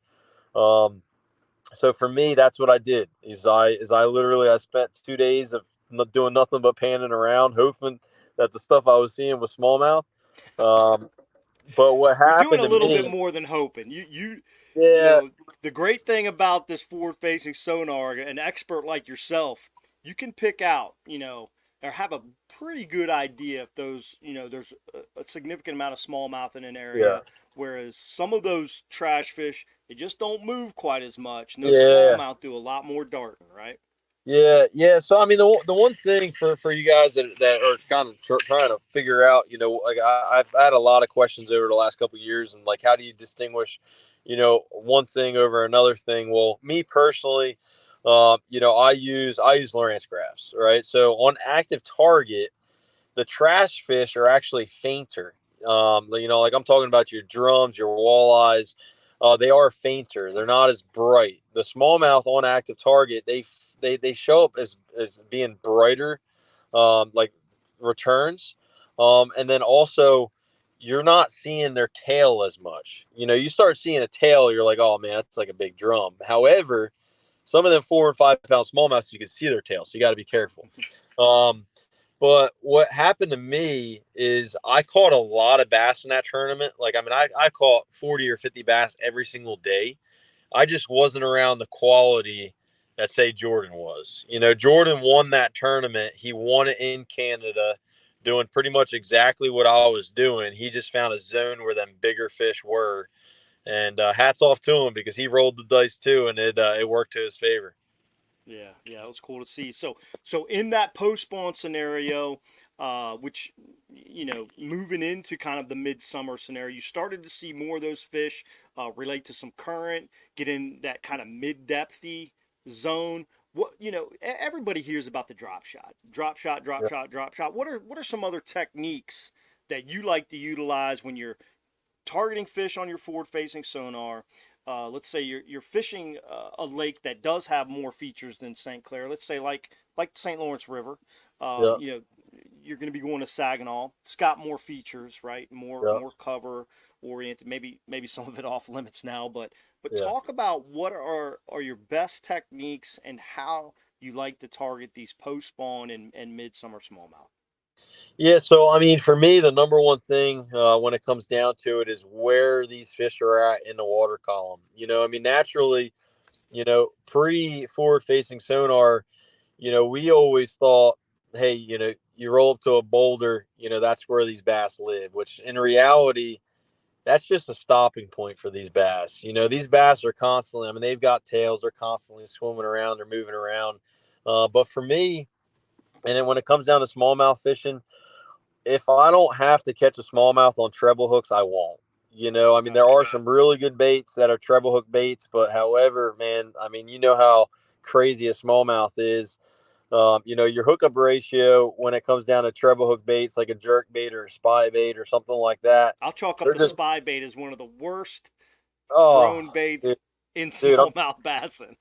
So for me, that's what I did. I spent 2 days of doing nothing but panning around, hoping that the stuff I was seeing was smallmouth. But what happened You're doing a little to me, bit more than hoping. yeah. The great thing about this forward-facing sonar, an expert like yourself, you can pick out, or have a pretty good idea if those, there's a significant amount of smallmouth in an area. Yeah. Whereas some of those trash fish, they just don't move quite as much. And those Yeah. smallmouth do a lot more darting, right? Yeah. So I mean, the one thing for you guys that are kind of trying to figure out, like I've had a lot of questions over the last couple of years, and like how do you distinguish, one thing over another thing? Well, me personally, I use Lowrance graphs, right? So on active target, the trash fish are actually fainter. Like I'm talking about your drums, your walleyes. they are fainter. They're not as bright. The smallmouth on active target, they show up as being brighter, like returns, and then also you're not seeing their tail as much. You start seeing a tail, you're like, oh man, that's like a big drum. However, some of them 4 and 5 pound smallmouths, you can see their tail, so you got to be careful. Um, but what happened to me is I caught a lot of bass in that tournament. Like, I mean, I caught 40 or 50 bass every single day. I just wasn't around the quality that, say, Jordan was. Jordan won that tournament. He won it in Canada, doing pretty much exactly what I was doing. He just found a zone where them bigger fish were. And hats off to him, because he rolled the dice too, and it worked to his favor. Yeah, it was cool to see. So in that post spawn scenario, which moving into kind of the midsummer scenario, you started to see more of those fish relate to some current, get in that kind of mid depthy zone. Everybody hears about the drop shot, drop shot, drop Yeah. shot, drop shot. What are some other techniques that you like to utilize when you're targeting fish on your forward-facing sonar? Let's say you're fishing a lake that does have more features than St. Clair. Let's say like St. Lawrence River. Yeah. You're going to be going to Saginaw. It's got more features, right? Yeah. More cover oriented. Maybe some of it off limits now, but Yeah. talk about what are your best techniques and how you like to target these post spawn and midsummer smallmouth. Yeah, so I mean, for me, the number one thing when it comes down to it is where these fish are at in the water column. I mean, naturally, pre forward facing sonar, we always thought, hey, you roll up to a boulder, that's where these bass live, which in reality, that's just a stopping point for these bass. These bass are constantly, I mean, they've got tails, they're constantly swimming around, they're moving around. But for me, and then when it comes down to smallmouth fishing, if I don't have to catch a smallmouth on treble hooks, I won't. I mean, there are some really good baits that are treble hook baits, but however, man, I mean, how crazy a smallmouth is. Your hookup ratio when it comes down to treble hook baits, like a jerk bait or a spy bait or something like that, I'll chalk up they're the just, spy bait as one of the worst oh, thrown baits dude, in dude, smallmouth bassin.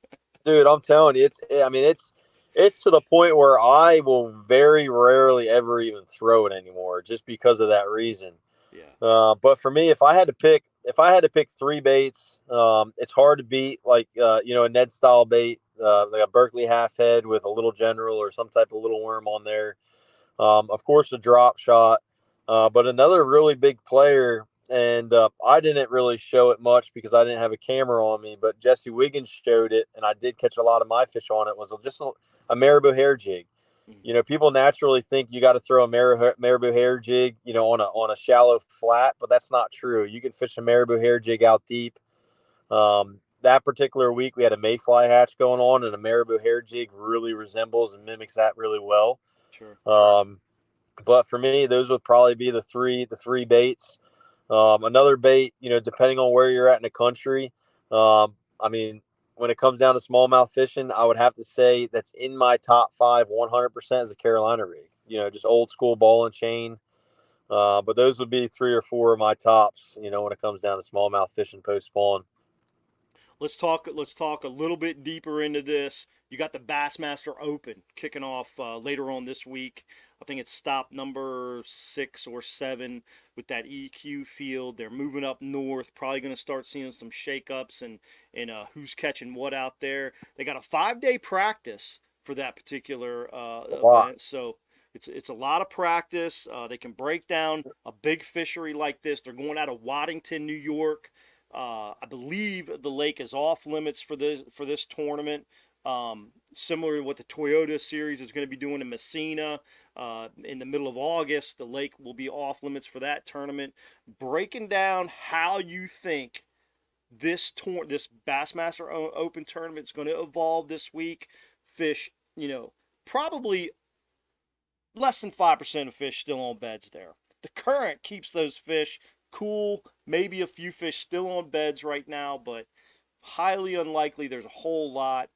I'm telling you, I mean, it's to the point where I will very rarely ever even throw it anymore, just because of that reason. Yeah, But for me, if I had to pick three baits, it's hard to beat, like a Ned style bait, like a Berkeley half head with a little general or some type of little worm on there. Of course, the drop shot, but another really big player, and I didn't really show it much because I didn't have a camera on me, but Jesse Wiggins showed it, and I did catch a lot of my fish on it. Was just a marabou hair jig. People naturally think you got to throw a marabou hair jig, on a shallow flat, but that's not true. You can fish a marabou hair jig out deep. That particular week, we had a mayfly hatch going on, and a marabou hair jig really resembles and mimics that really well. sure. But for me, those would probably be the three baits. Another bait, depending on where you're at in the country. I mean, when it comes down to smallmouth fishing, I would have to say that's in my top five, 100% is a Carolina rig. Just old school ball and chain. But those would be three or four of my tops. When it comes down to smallmouth fishing post spawn. Let's talk a little bit deeper into this. You got the Bassmaster Open kicking off later on this week. I think it's stop number 6 or 7 with that EQ field. They're moving up north. Probably going to start seeing some shakeups and who's catching what out there. They got a 5-day practice for that particular event, so it's a lot of practice. They can break down a big fishery like this. They're going out of Waddington, New York. I believe the lake is off limits for this tournament. Similar to what the Toyota Series is going to be doing in Messina in the middle of August, the lake will be off limits for that tournament. Breaking down how you think this Bassmaster Open tournament is going to evolve this week. Fish, probably less than 5% of fish still on beds there. The current keeps those fish cool. Maybe a few fish still on beds right now, but highly unlikely there's a whole lot.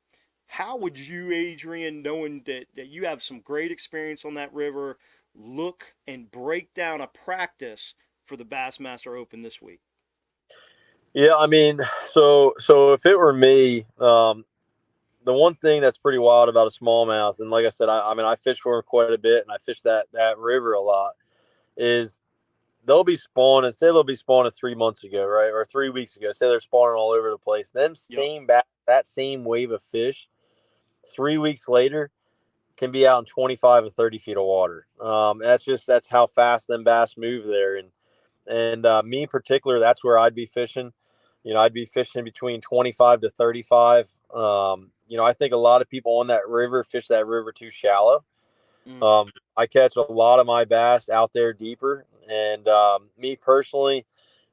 How would you, Adrian, knowing that you have some great experience on that river, look and break down a practice for the Bassmaster Open this week? Yeah, I mean, so if it were me, the one thing that's pretty wild about a smallmouth, and like I said, I mean, I fish for them quite a bit, and I fish that river a lot. Is they'll be spawning. Say they'll be spawning 3 months ago, right, or 3 weeks ago. Say they're spawning all over the place. Them Yep. same that same wave of fish, 3 weeks later, can be out in 25 and 30 feet of water. That's how fast them bass move there, and me in particular, that's where I'd be fishing. I'd be fishing between 25 to 35. I think a lot of people on that river fish that river too shallow. Mm. I catch a lot of my bass out there deeper. And me personally,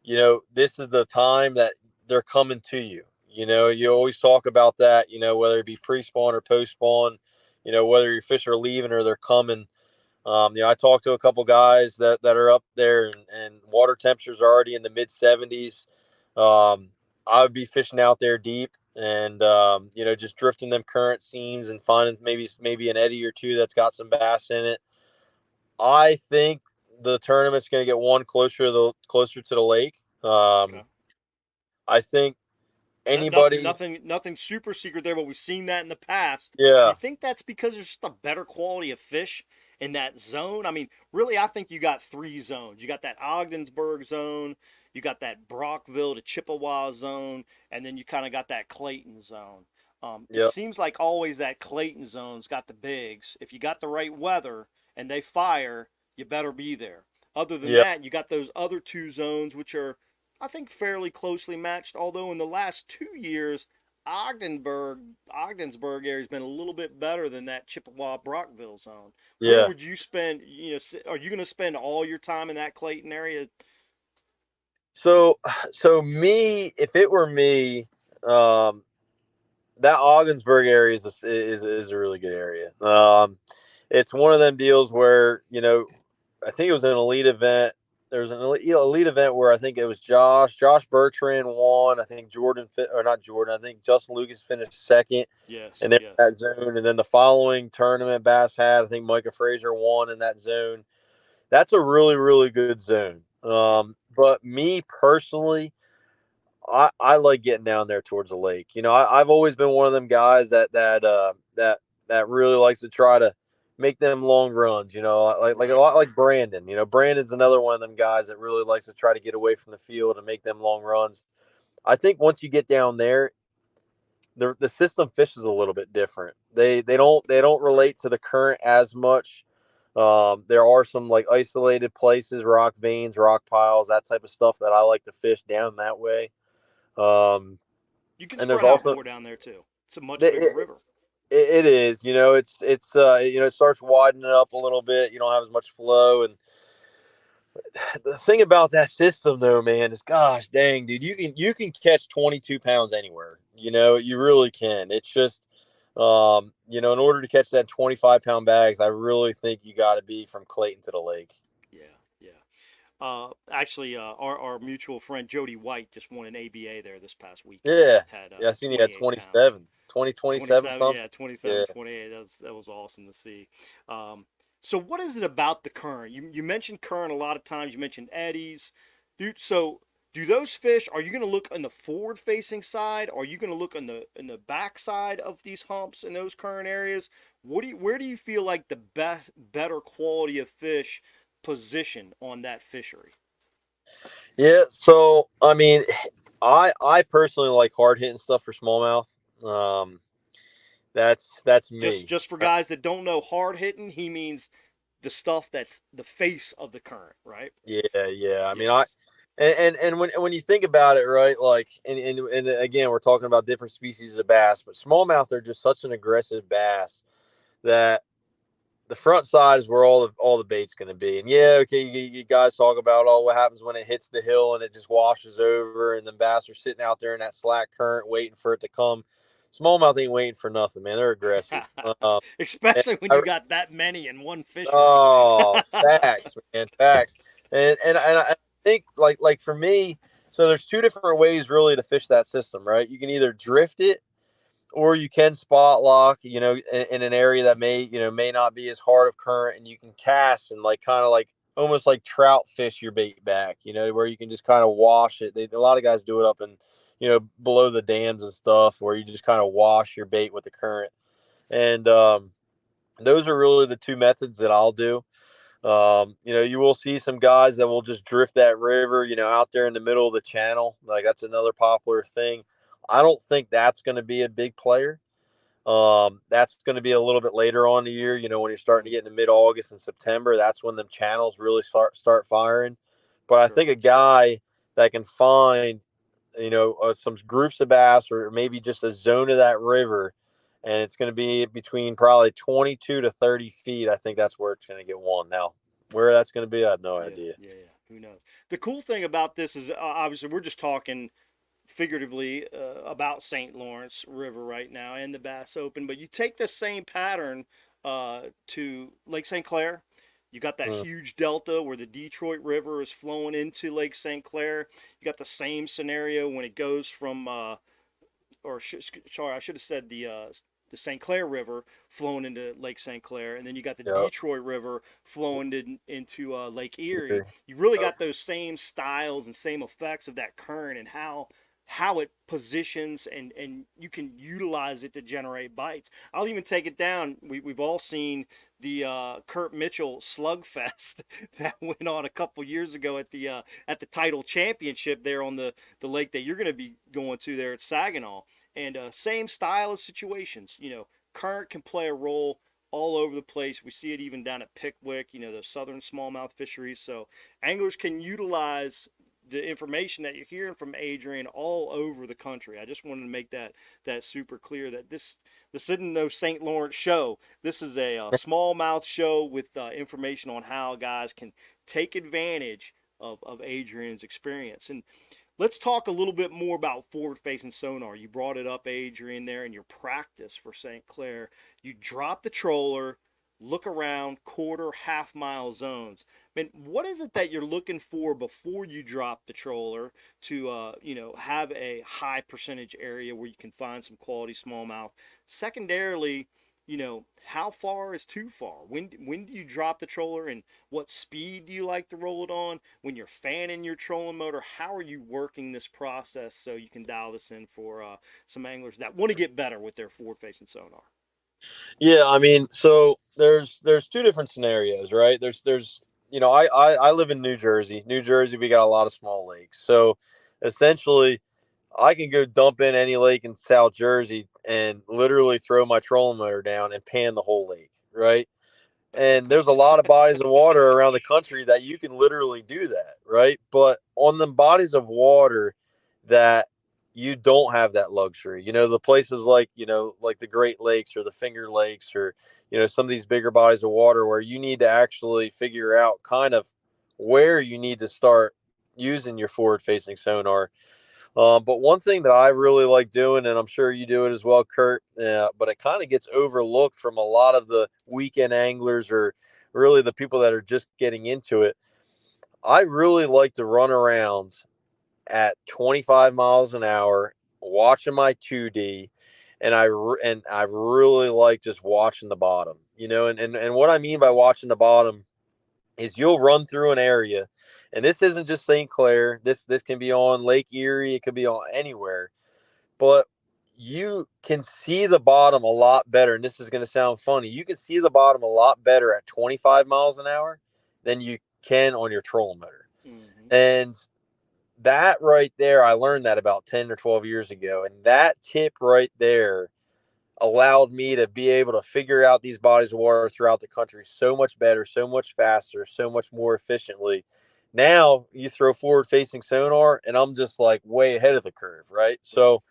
this is the time that they're coming to you. You always talk about that, whether it be pre-spawn or post-spawn, whether your fish are leaving or they're coming. I talked to a couple guys that are up there, and water temperatures are already in the mid 70s. I would be fishing out there deep, and just drifting them current seams and finding maybe an eddy or two that's got some bass in it. I think the tournament's going to get one closer to the lake. Okay. I think Nothing, anybody, nothing super secret there, but we've seen that in the past. You yeah, think that's because there's just a better quality of fish in that zone? I mean, really, I think you got three zones. You got that Ogdensburg zone, you got that Brockville to Chippewa zone, and then you kind of got that Clayton zone. It yeah, seems like always that Clayton zone's got the bigs. If you got the right weather and they fire, you better be there. Other than yeah, that, you got those other two zones, which are I think fairly closely matched. Although in the last 2 years, Ogdensburg area has been a little bit better than that Chippewa Brockville zone. Where yeah. would you spend? Are you going to spend all your time in that Clayton area? So me, if it were me, um, that Ogdensburg area is a really good area. It's one of them deals where I think it was an elite event. There was an elite event where I think it was Josh Bertrand won. I think or not Jordan. I think Justin Lucas finished second, Yes, and then yes. that zone. And then the following tournament, Bass had I think Micah Fraser won in that zone. That's a really really good zone. Yep. But me personally, I like getting down there towards the lake. I've always been one of them guys that really likes to try to make them long runs. Like a Right. lot like Brandon. Brandon's another one of them guys that really likes to try to get away from the field and make them long runs. I think once you get down there, the system fishes a little bit different. They don't relate to the current as much. There are some like isolated places, rock veins, rock piles, that type of stuff that I like to fish down that way. Um, You can and there's spread out also more down there too. It's a much bigger it, river. it is, it starts widening up a little bit. You don't have as much flow, and the thing about that system though, man, is gosh dang, dude, you can catch 22 pounds anywhere. You really can. It's just, in order to catch that 25-pound bags, I really think you got to be from Clayton to the lake. Yeah, yeah. Actually, our mutual friend Jody White just won an ABA there this past weekend. Yeah, Had yeah. I seen you had 28 pounds. 27, 27 27, something. yeah, 27, Yeah. 28. That was awesome to see. So what is it about the current? You mentioned current a lot of times. You mentioned eddies, dude. So do those fish? Are you going to look on the forward-facing side? Are you going to look on the back side of these humps in those current areas? Where do you feel like the better quality of fish position on that fishery? Yeah, so I mean, I personally like hard hitting stuff for smallmouth. Um, that's Just me. just for guys that don't know, hard hitting, he means the stuff that's the face of the current, right? Yeah, yeah. I mean, Yes. and when you think about it, right? Like, and again, we're talking about different species of bass, but smallmouth are just such an aggressive bass that the front side is where all the bait's going to be. And yeah, okay, you guys talk about what happens when it hits the hill and it just washes over, and the bass are sitting out there in that slack current waiting for it to come. Smallmouth ain't waiting for nothing, man. They're aggressive. And Especially when you got that many in one fishery. oh, facts, man, facts. And I think like for me, so there's two different ways really to fish that system, right? You can either drift it or you can spot lock, in an area that may not be as hard of current, and you can cast and like kind of like almost like trout fish your bait back, where you can just kind of wash it. A lot of guys do it up in, below the dams and stuff, where you just kind of wash your bait with the current. And those are really the two methods that I'll do. You will see some guys that will just drift that river, out there in the middle of the channel. Like that's another popular thing. I don't think that's going to be a big player. That's going to be a little bit later on the year, when you're starting to get into mid-August and September. That's when the channels really start firing. But I think a guy that can find, some groups of bass or maybe just a zone of that river, and it's going to be between probably 22 to 30 feet. I think that's where it's going to get won. Now, where that's going to be, I have no idea. Yeah. Who knows? The cool thing about this is obviously we're just talking figuratively about St. Lawrence River right now and the Bass Open, but you take the same pattern to Lake St. Clair. You got that huge delta where the Detroit River is flowing into Lake St. Clair. You got the same scenario when it goes from sorry, I should have said the St. Clair River flowing into Lake St. Clair, and then you got the Detroit River flowing into Lake Erie. You really got those same styles and same effects of that current and how it positions, and you can utilize it to generate bites. I'll even take it down. We've all seen the Kurt Mitchell slugfest that went on a couple years ago at the title championship there on the lake that you're going to be going to there at Saginaw. And same style of situations. Current can play a role all over the place. We see it even down at Pickwick, the southern smallmouth fisheries. So anglers can utilize the information that you're hearing from Adrian all over the country. I just wanted to make that super clear that this isn't no St. Lawrence show. This is a smallmouth show with information on how guys can take advantage of Adrian's experience. And let's talk a little bit more about forward-facing sonar. You brought it up, Adrian, there in your practice for St. Clair. You drop the troller, look around, quarter, half-mile zones. I mean, what is it that you're looking for before you drop the troller to, have a high percentage area where you can find some quality smallmouth? Secondarily, how far is too far? When do you drop the troller, and what speed do you like to roll it on? When you're fanning your trolling motor, how are you working this process so you can dial this in for some anglers that want to get better with their forward-facing sonar? Yeah, I mean, so there's two different scenarios, right? There's I live in New Jersey. New Jersey, we got a lot of small lakes. So essentially, I can go dump in any lake in South Jersey and literally throw my trolling motor down and pan the whole lake, right? And there's a lot of bodies of water around the country that you can literally do that, right? But on the bodies of water that you don't have that luxury, the places like, like the Great Lakes or the Finger Lakes or, some of these bigger bodies of water where you need to actually figure out kind of where you need to start using your forward facing sonar. But one thing that I really like doing, and I'm sure you do it as well, Kurt, but it kind of gets overlooked from a lot of the weekend anglers or really the people that are just getting into it. I really like to run around at 25 miles an hour, watching my 2D, and I really like just watching the bottom, and what I mean by watching the bottom is you'll run through an area, and this isn't just St. Clair. This can be on Lake Erie. It could be on anywhere, but you can see the bottom a lot better. And this is going to sound funny. You can see the bottom a lot better at 25 miles an hour than you can on your trolling motor. Mm-hmm. And that right there, I learned that about 10 or 12 years ago. And that tip right there allowed me to be able to figure out these bodies of water throughout the country so much better, so much faster, so much more efficiently. Now you throw forward facing sonar and I'm just like way ahead of the curve, right? So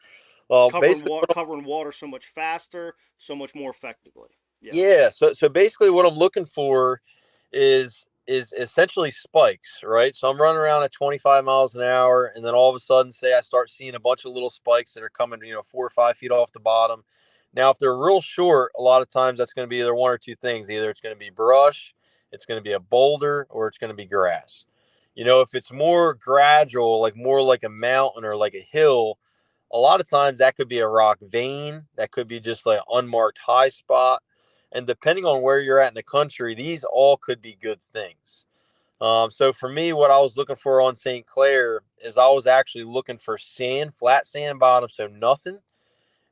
Covering water so much faster, so much more effectively. Yes. Yeah. So basically what I'm looking for is essentially spikes, right? So I'm running around at 25 miles an hour, and then all of a sudden, say I start seeing a bunch of little spikes that are coming, 4 or 5 feet off the bottom. Now, if they're real short, a lot of times that's going to be either one or two things. Either it's going to be brush, it's going to be a boulder, or it's going to be grass. If it's more gradual, like more like a mountain or like a hill, a lot of times that could be a rock vein. That could be just like an unmarked high spot. And depending on where you're at in the country, these all could be good things. So for me, what I was looking for on St. Clair is I was actually looking for sand, flat sand bottom, so nothing,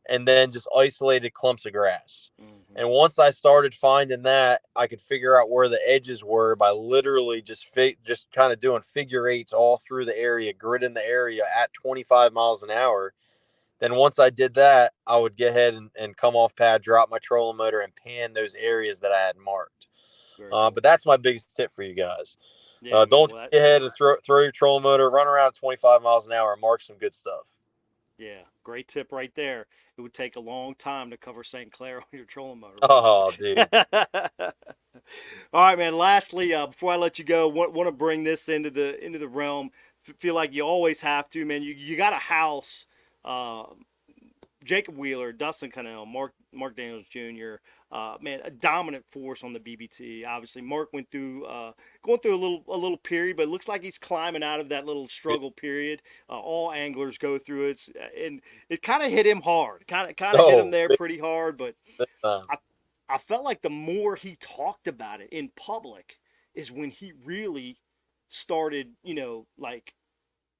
and then just isolated clumps of grass. Mm-hmm. And once I started finding that, I could figure out where the edges were by literally just kind of doing figure eights all through the area, gridding the area at 25 miles an hour. Then once I did that, I would get ahead and come off pad, drop my trolling motor, and pan those areas that I had marked. Very cool. But that's my biggest tip for you guys. Yeah, man. Don't Well, get ahead and throw your trolling motor, run around at 25 miles an hour, and mark some good stuff. yeah, great tip right there. It would take a long time to cover St. Clair on your trolling motor. Oh, dude. All right, man. Lastly, before I let you go, want to bring this into the realm. Feel like you always have to, man. You got a house. Jacob Wheeler, Dustin Connell, Mark Daniels Jr. Man, a dominant force on the BBT. Obviously, Mark went through going through a little period, but it looks like he's climbing out of that little struggle period. All anglers go through it, and it kind of hit him hard. Kind of hit him there pretty hard. But I felt like the more he talked about it in public is when he really started, like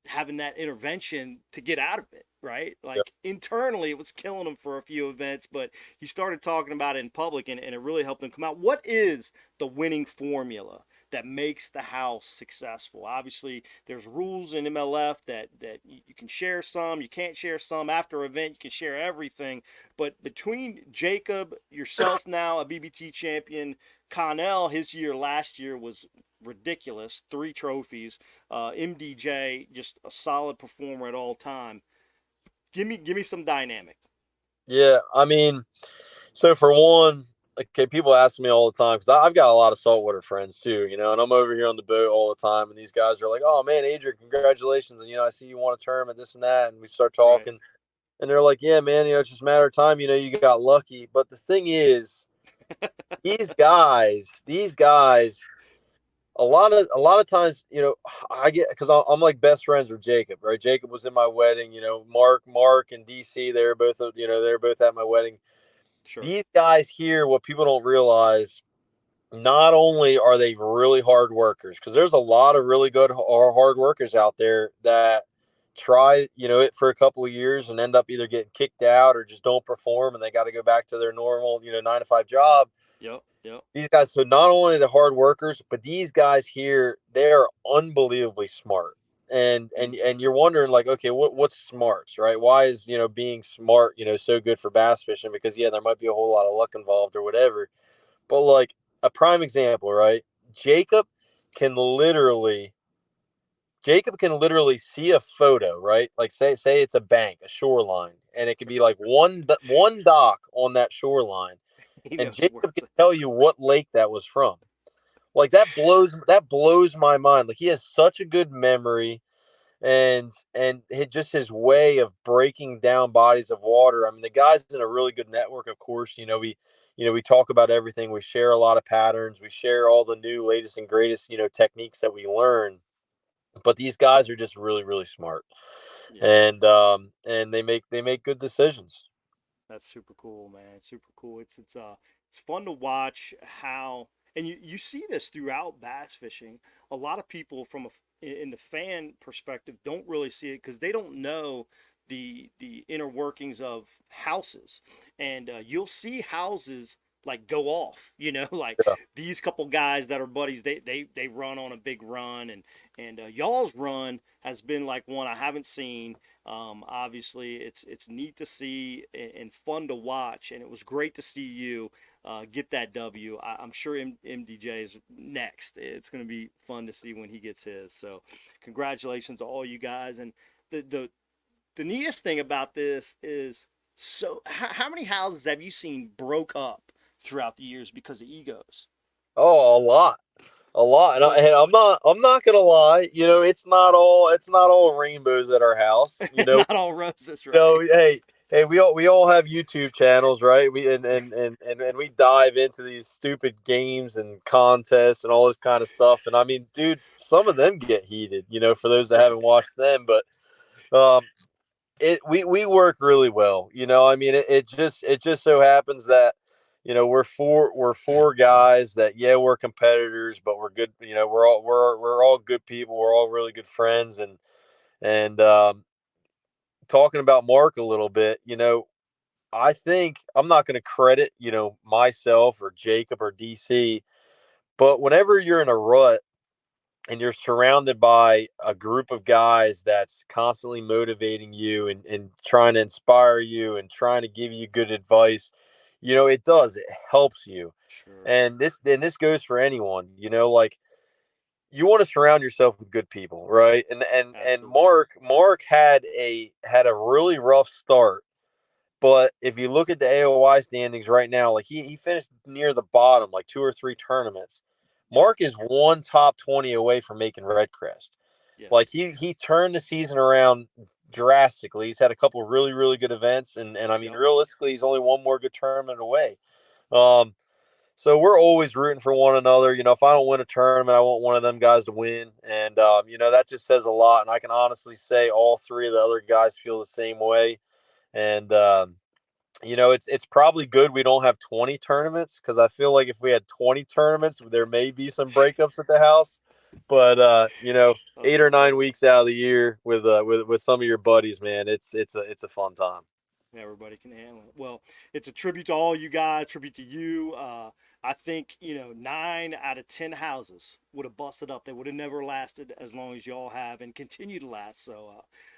having that intervention to get out of it, right? Like internally it was killing him for a few events, but he started talking about it in public and it really helped him come out. What is the winning formula that makes the house successful? Obviously there's rules in MLF that you can share some, you can't share some. After an event you can share everything, but between Jacob, yourself now a BBT champion, Connell, his year last year was ridiculous, 3 trophies. MDJ, just a solid performer at all time. Give me some dynamic. Yeah, I mean, so for one, okay, people ask me all the time because I've got a lot of saltwater friends too, and I'm over here on the boat all the time, and these guys are like, "Oh man, Adrian, congratulations!" And I see you won a tournament, this and that, and we start talking, Right. and they're like, "Yeah, man, it's just a matter of time, you got lucky." But the thing is, these guys, a lot of times, I get because I'm like best friends with Jacob, right? Jacob was in my wedding, Mark and DC, they're both at my wedding. Sure. These guys here, what people don't realize, not only are they really hard workers, because there's a lot of really good hard workers out there that try, it for a couple of years and end up either getting kicked out or just don't perform and they got to go back to their normal, 9 to 5 job. Yep. These guys, so not only the hard workers, but these guys here, they are unbelievably smart. And you're wondering, like, okay, what's smarts, right? Why is being smart so good for bass fishing? Because there might be a whole lot of luck involved or whatever, but like a prime example, right? Jacob can literally see a photo, right? Like say it's a bank, a shoreline, and it could be like one dock on that shoreline, He and knows where Jacob it's can tell you what lake that was from. Like that blows my mind. Like he has such a good memory, and just his way of breaking down bodies of water. I mean, the guy's in a really good network. Of course, we talk about everything. We share a lot of patterns. We share all the new, latest and greatest techniques that we learn. But these guys are just really, really smart, Yeah. and they make good decisions. That's super cool, man. Super cool. It's fun to watch how, and you see this throughout bass fishing. A lot of people in the fan perspective don't really see it because they don't know the inner workings of houses, and you'll see houses like go off. Like Yeah. these couple guys that are buddies, they run on a big run, and y'all's run has been like one I haven't seen. Obviously, it's neat to see and fun to watch, and it was great to see you get that W. I'm sure MDJ is next. It's going to be fun to see when he gets his. So, congratulations to all you guys. And the neatest thing about this is, so how many houses have you seen broke up throughout the years because of egos? Oh, a lot. And, Really? I'm not gonna lie. It's not all rainbows at our house. Not all roses, right? Hey, we all have YouTube channels, right? And we dive into these stupid games and contests and all this kind of stuff. And I mean, dude, some of them get heated, for those that haven't watched them. But um, we work really well. I mean, it just so happens that we're four guys that, yeah, we're competitors, but we're good. We're all good people. We're all really good friends. And talking about Mark a little bit, I think I'm not going to credit, myself or Jacob or DC, but whenever you're in a rut and you're surrounded by a group of guys that's constantly motivating you and trying to inspire you and trying to give you good advice, it helps you. Sure. And this goes for anyone, like, you want to surround yourself with good people, right? And Absolutely. Mark had a really rough start. But if you look at the AOY standings right now, like, he finished near the bottom, like 2 or 3 tournaments. Yep. Mark is one top 20 away from making Red Crest. Yes. Like, he turned the season around drastically. He's had a couple really, really good events, and I mean, Yep. realistically, he's only one more good tournament away. Um, so we're always rooting for one another. If I don't win a tournament, I want one of them guys to win, and that just says a lot. And I can honestly say all three of the other guys feel the same way. And it's probably good we don't have 20 tournaments, because I feel like if we had 20 tournaments, there may be some breakups at the house. But 8 or 9 weeks out of the year with some of your buddies, man, it's a fun time. Everybody can handle it. Well, it's a tribute to all you guys, tribute to you. I think, 9 out of 10 houses would have busted up. They would have never lasted as long as y'all have and continue to last. So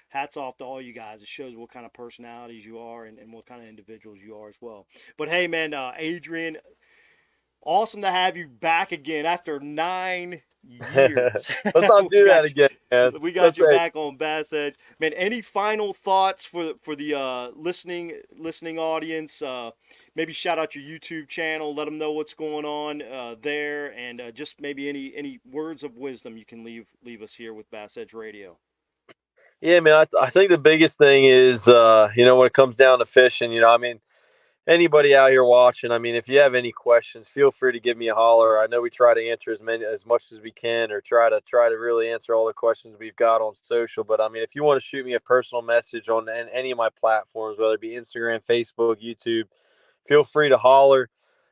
hats off to all you guys. It shows what kind of personalities you are and what kind of individuals you are as well. But hey, man, Adrian, awesome to have you back again after 9 years. Let's not do that again, man. We got Let's you say, back on Bass Edge, man. Any final thoughts for the listening audience? Maybe shout out your YouTube channel, let them know what's going on there, and just maybe any words of wisdom you can leave us here with Bass Edge Radio. yeah, man, I think the biggest thing is, when it comes down to fishing, I mean, anybody out here watching, I mean, if you have any questions, feel free to give me a holler. I know we try to answer as much as we can, or try to really answer all the questions we've got on social. But I mean, if you want to shoot me a personal message on any of my platforms, whether it be Instagram, Facebook, YouTube, feel free to holler.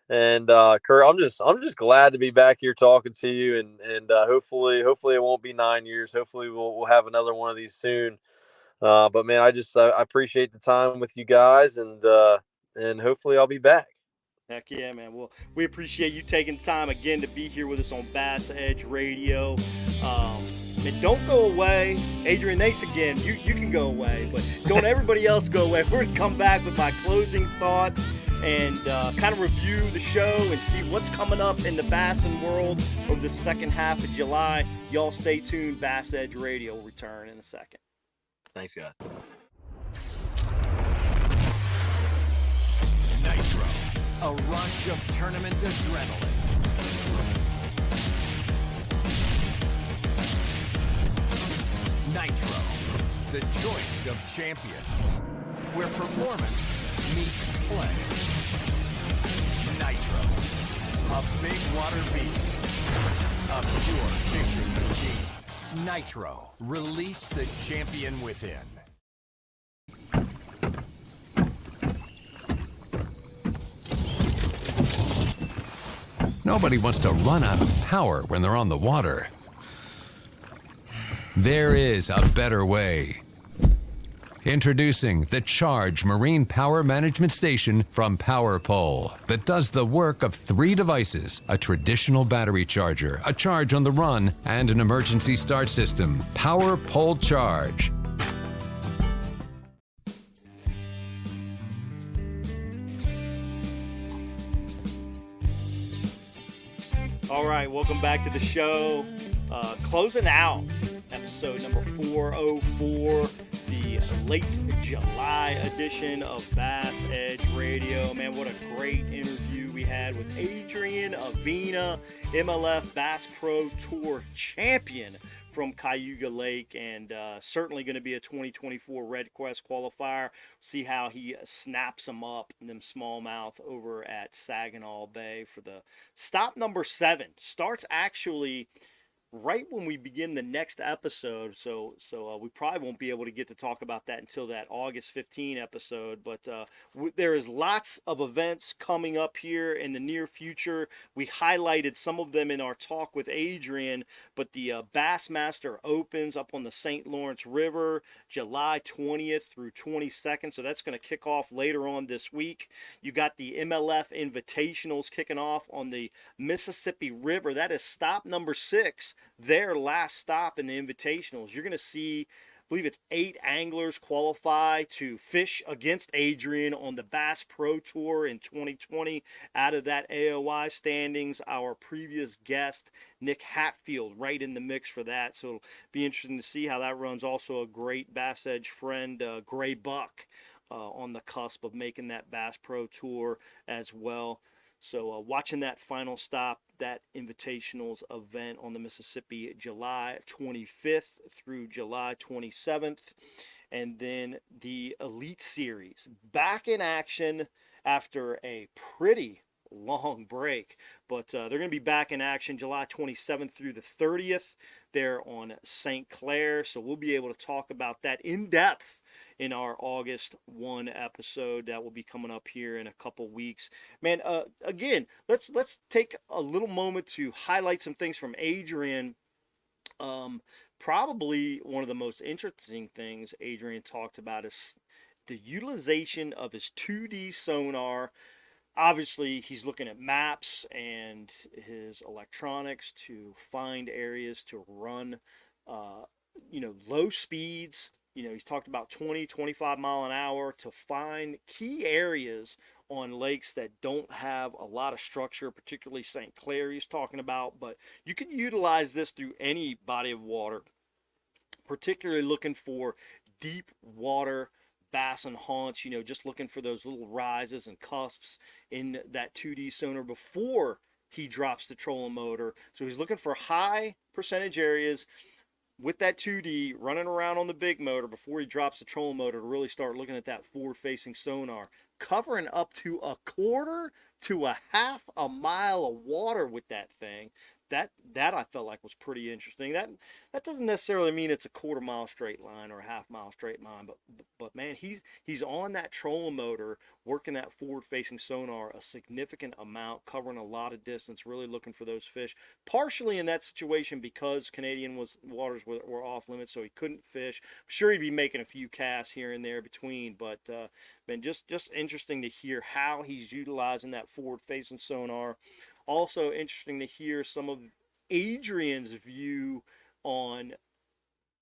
And Kurt, I'm just glad to be back here talking to you, and hopefully it won't be 9 years. Hopefully we'll have another one of these soon. But man, I appreciate the time with you guys, and hopefully I'll be back. Heck yeah, man. Well, we appreciate you taking time again to be here with us on Bass Edge Radio. And don't go away. Adrian, thanks again. You can go away, but don't everybody else go away. We're going to come back with my closing thoughts and kind of review the show and see what's coming up in the bassin world over the second half of July. Y'all stay tuned. Bass Edge Radio will return in a second. Thanks, guys. Nitro, a rush of tournament adrenaline. Nitro, the choice of champion, where performance meets play. Nitro, a big water beast, a pure fishing machine. Nitro, release the champion within. Nobody wants to run out of power when they're on the water. There is a better way. Introducing the Charge Marine Power Management Station from PowerPole that does the work of 3 devices: a traditional battery charger, a charge on the run, and an emergency start system. PowerPole Charge. All right, welcome back to the show. Closing out episode number 404, the late July edition of Bass Edge Radio. Man, what a great interview we had with Adrian Avena, MLF Bass Pro Tour champion from Cayuga Lake, and certainly going to be a 2024 Red Quest qualifier. See how he snaps them up in them smallmouth over at Saginaw Bay for the stop number 7. Starts actually right when we begin the next episode. So we probably won't be able to get to talk about that until that August 15 episode. But there is lots of events coming up here in the near future. We highlighted some of them in our talk with Adrian, but the Bassmaster Opens up on the St. Lawrence River, July 20th through 22nd. So that's going to kick off later on this week. You got the MLF Invitationals kicking off on the Mississippi River. That is stop number 6, their last stop in the Invitationals. You're going to see, I believe it's 8 anglers qualify to fish against Adrian on the Bass Pro Tour in 2020 out of that AOI standings. Our previous guest, Nick Hatfield, right in the mix for that. So it'll be interesting to see how that runs. Also a great Bass Edge friend, Gray Buck, on the cusp of making that Bass Pro Tour as well. So watching that final stop, that Invitationals event on the Mississippi, July 25th through July 27th. And then the Elite Series, back in action after a pretty long break. But they're going to be back in action July 27th through the 30th there on St. Clair. So we'll be able to talk about that in depth in our August 1 episode that will be coming up here in a couple weeks. Man, again, let's take a little moment to highlight some things from Adrian. Probably one of the most interesting things Adrian talked about is the utilization of his 2D sonar. Obviously, he's looking at maps and his electronics to find areas to run, low speeds. He's talked about 20, 25 mile an hour to find key areas on lakes that don't have a lot of structure, particularly St. Clair he's talking about. But you can utilize this through any body of water, particularly looking for deep water bass and haunts, just looking for those little rises and cusps in that 2D sonar before he drops the trolling motor. So he's looking for high percentage areas with that 2D running around on the big motor before he drops the trolling motor to really start looking at that forward-facing sonar, covering up to a quarter to a half a mile of water with that thing. That I felt like was pretty interesting. That doesn't necessarily mean it's a quarter mile straight line or a half mile straight line, but man, he's on that trolling motor, working that forward facing sonar a significant amount, covering a lot of distance, really looking for those fish. Partially in that situation because Canadian waters were off limits, so he couldn't fish. I'm sure he'd be making a few casts here and there between, but man, just interesting to hear how he's utilizing that forward facing sonar. Also interesting to hear some of Adrian's view on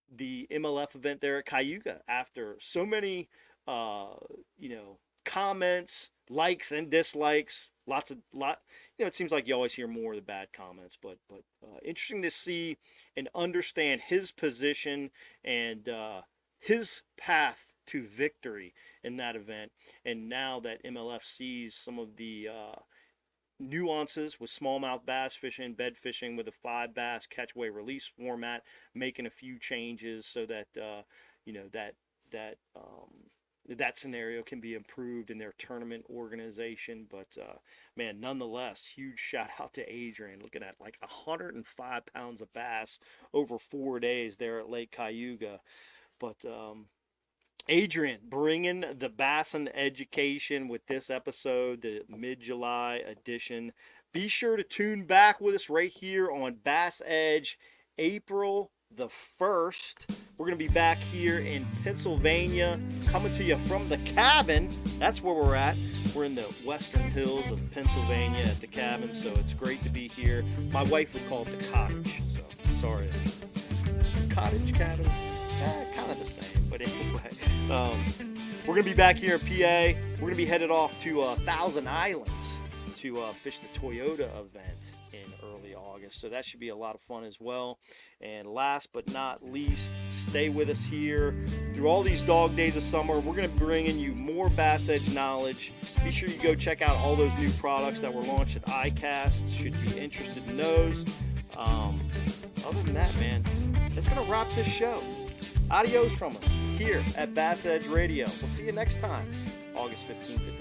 the MLF event there at Cayuga after so many, comments, likes and dislikes. It seems like you always hear more of the bad comments, but interesting to see and understand his position and his path to victory in that event. And now that MLF sees some of the nuances with smallmouth bass fishing, bed fishing with a 5 bass catch, weigh, release format, making a few changes so that that scenario can be improved in their tournament organization. But man, nonetheless, huge shout out to Adrian, looking at like 105 pounds of bass over 4 days there at Lake Cayuga. But Adrian bringing the Bassin education with this episode, the mid-July edition. Be sure to tune back with us right here on Bass Edge, April the 1st. We're going to be back here in Pennsylvania, coming to you from the cabin. That's where we're at. We're in the western hills of Pennsylvania at the cabin, so it's great to be here. My wife would call it the cottage, so sorry. Cottage, cabin, kind of the same. But anyway, we're going to be back here in PA. We're going to be headed off to Thousand Islands to fish the Toyota event in early August. So that should be a lot of fun as well. And last but not least, stay with us here through all these dog days of summer. We're going to be bringing you more Bass Edge knowledge. Be sure you go check out all those new products that were launched at ICAST. Should be interested in those. Other than that, man, that's going to wrap this show. Adios from us here at Bass Edge Radio. We'll see you next time, August 15th.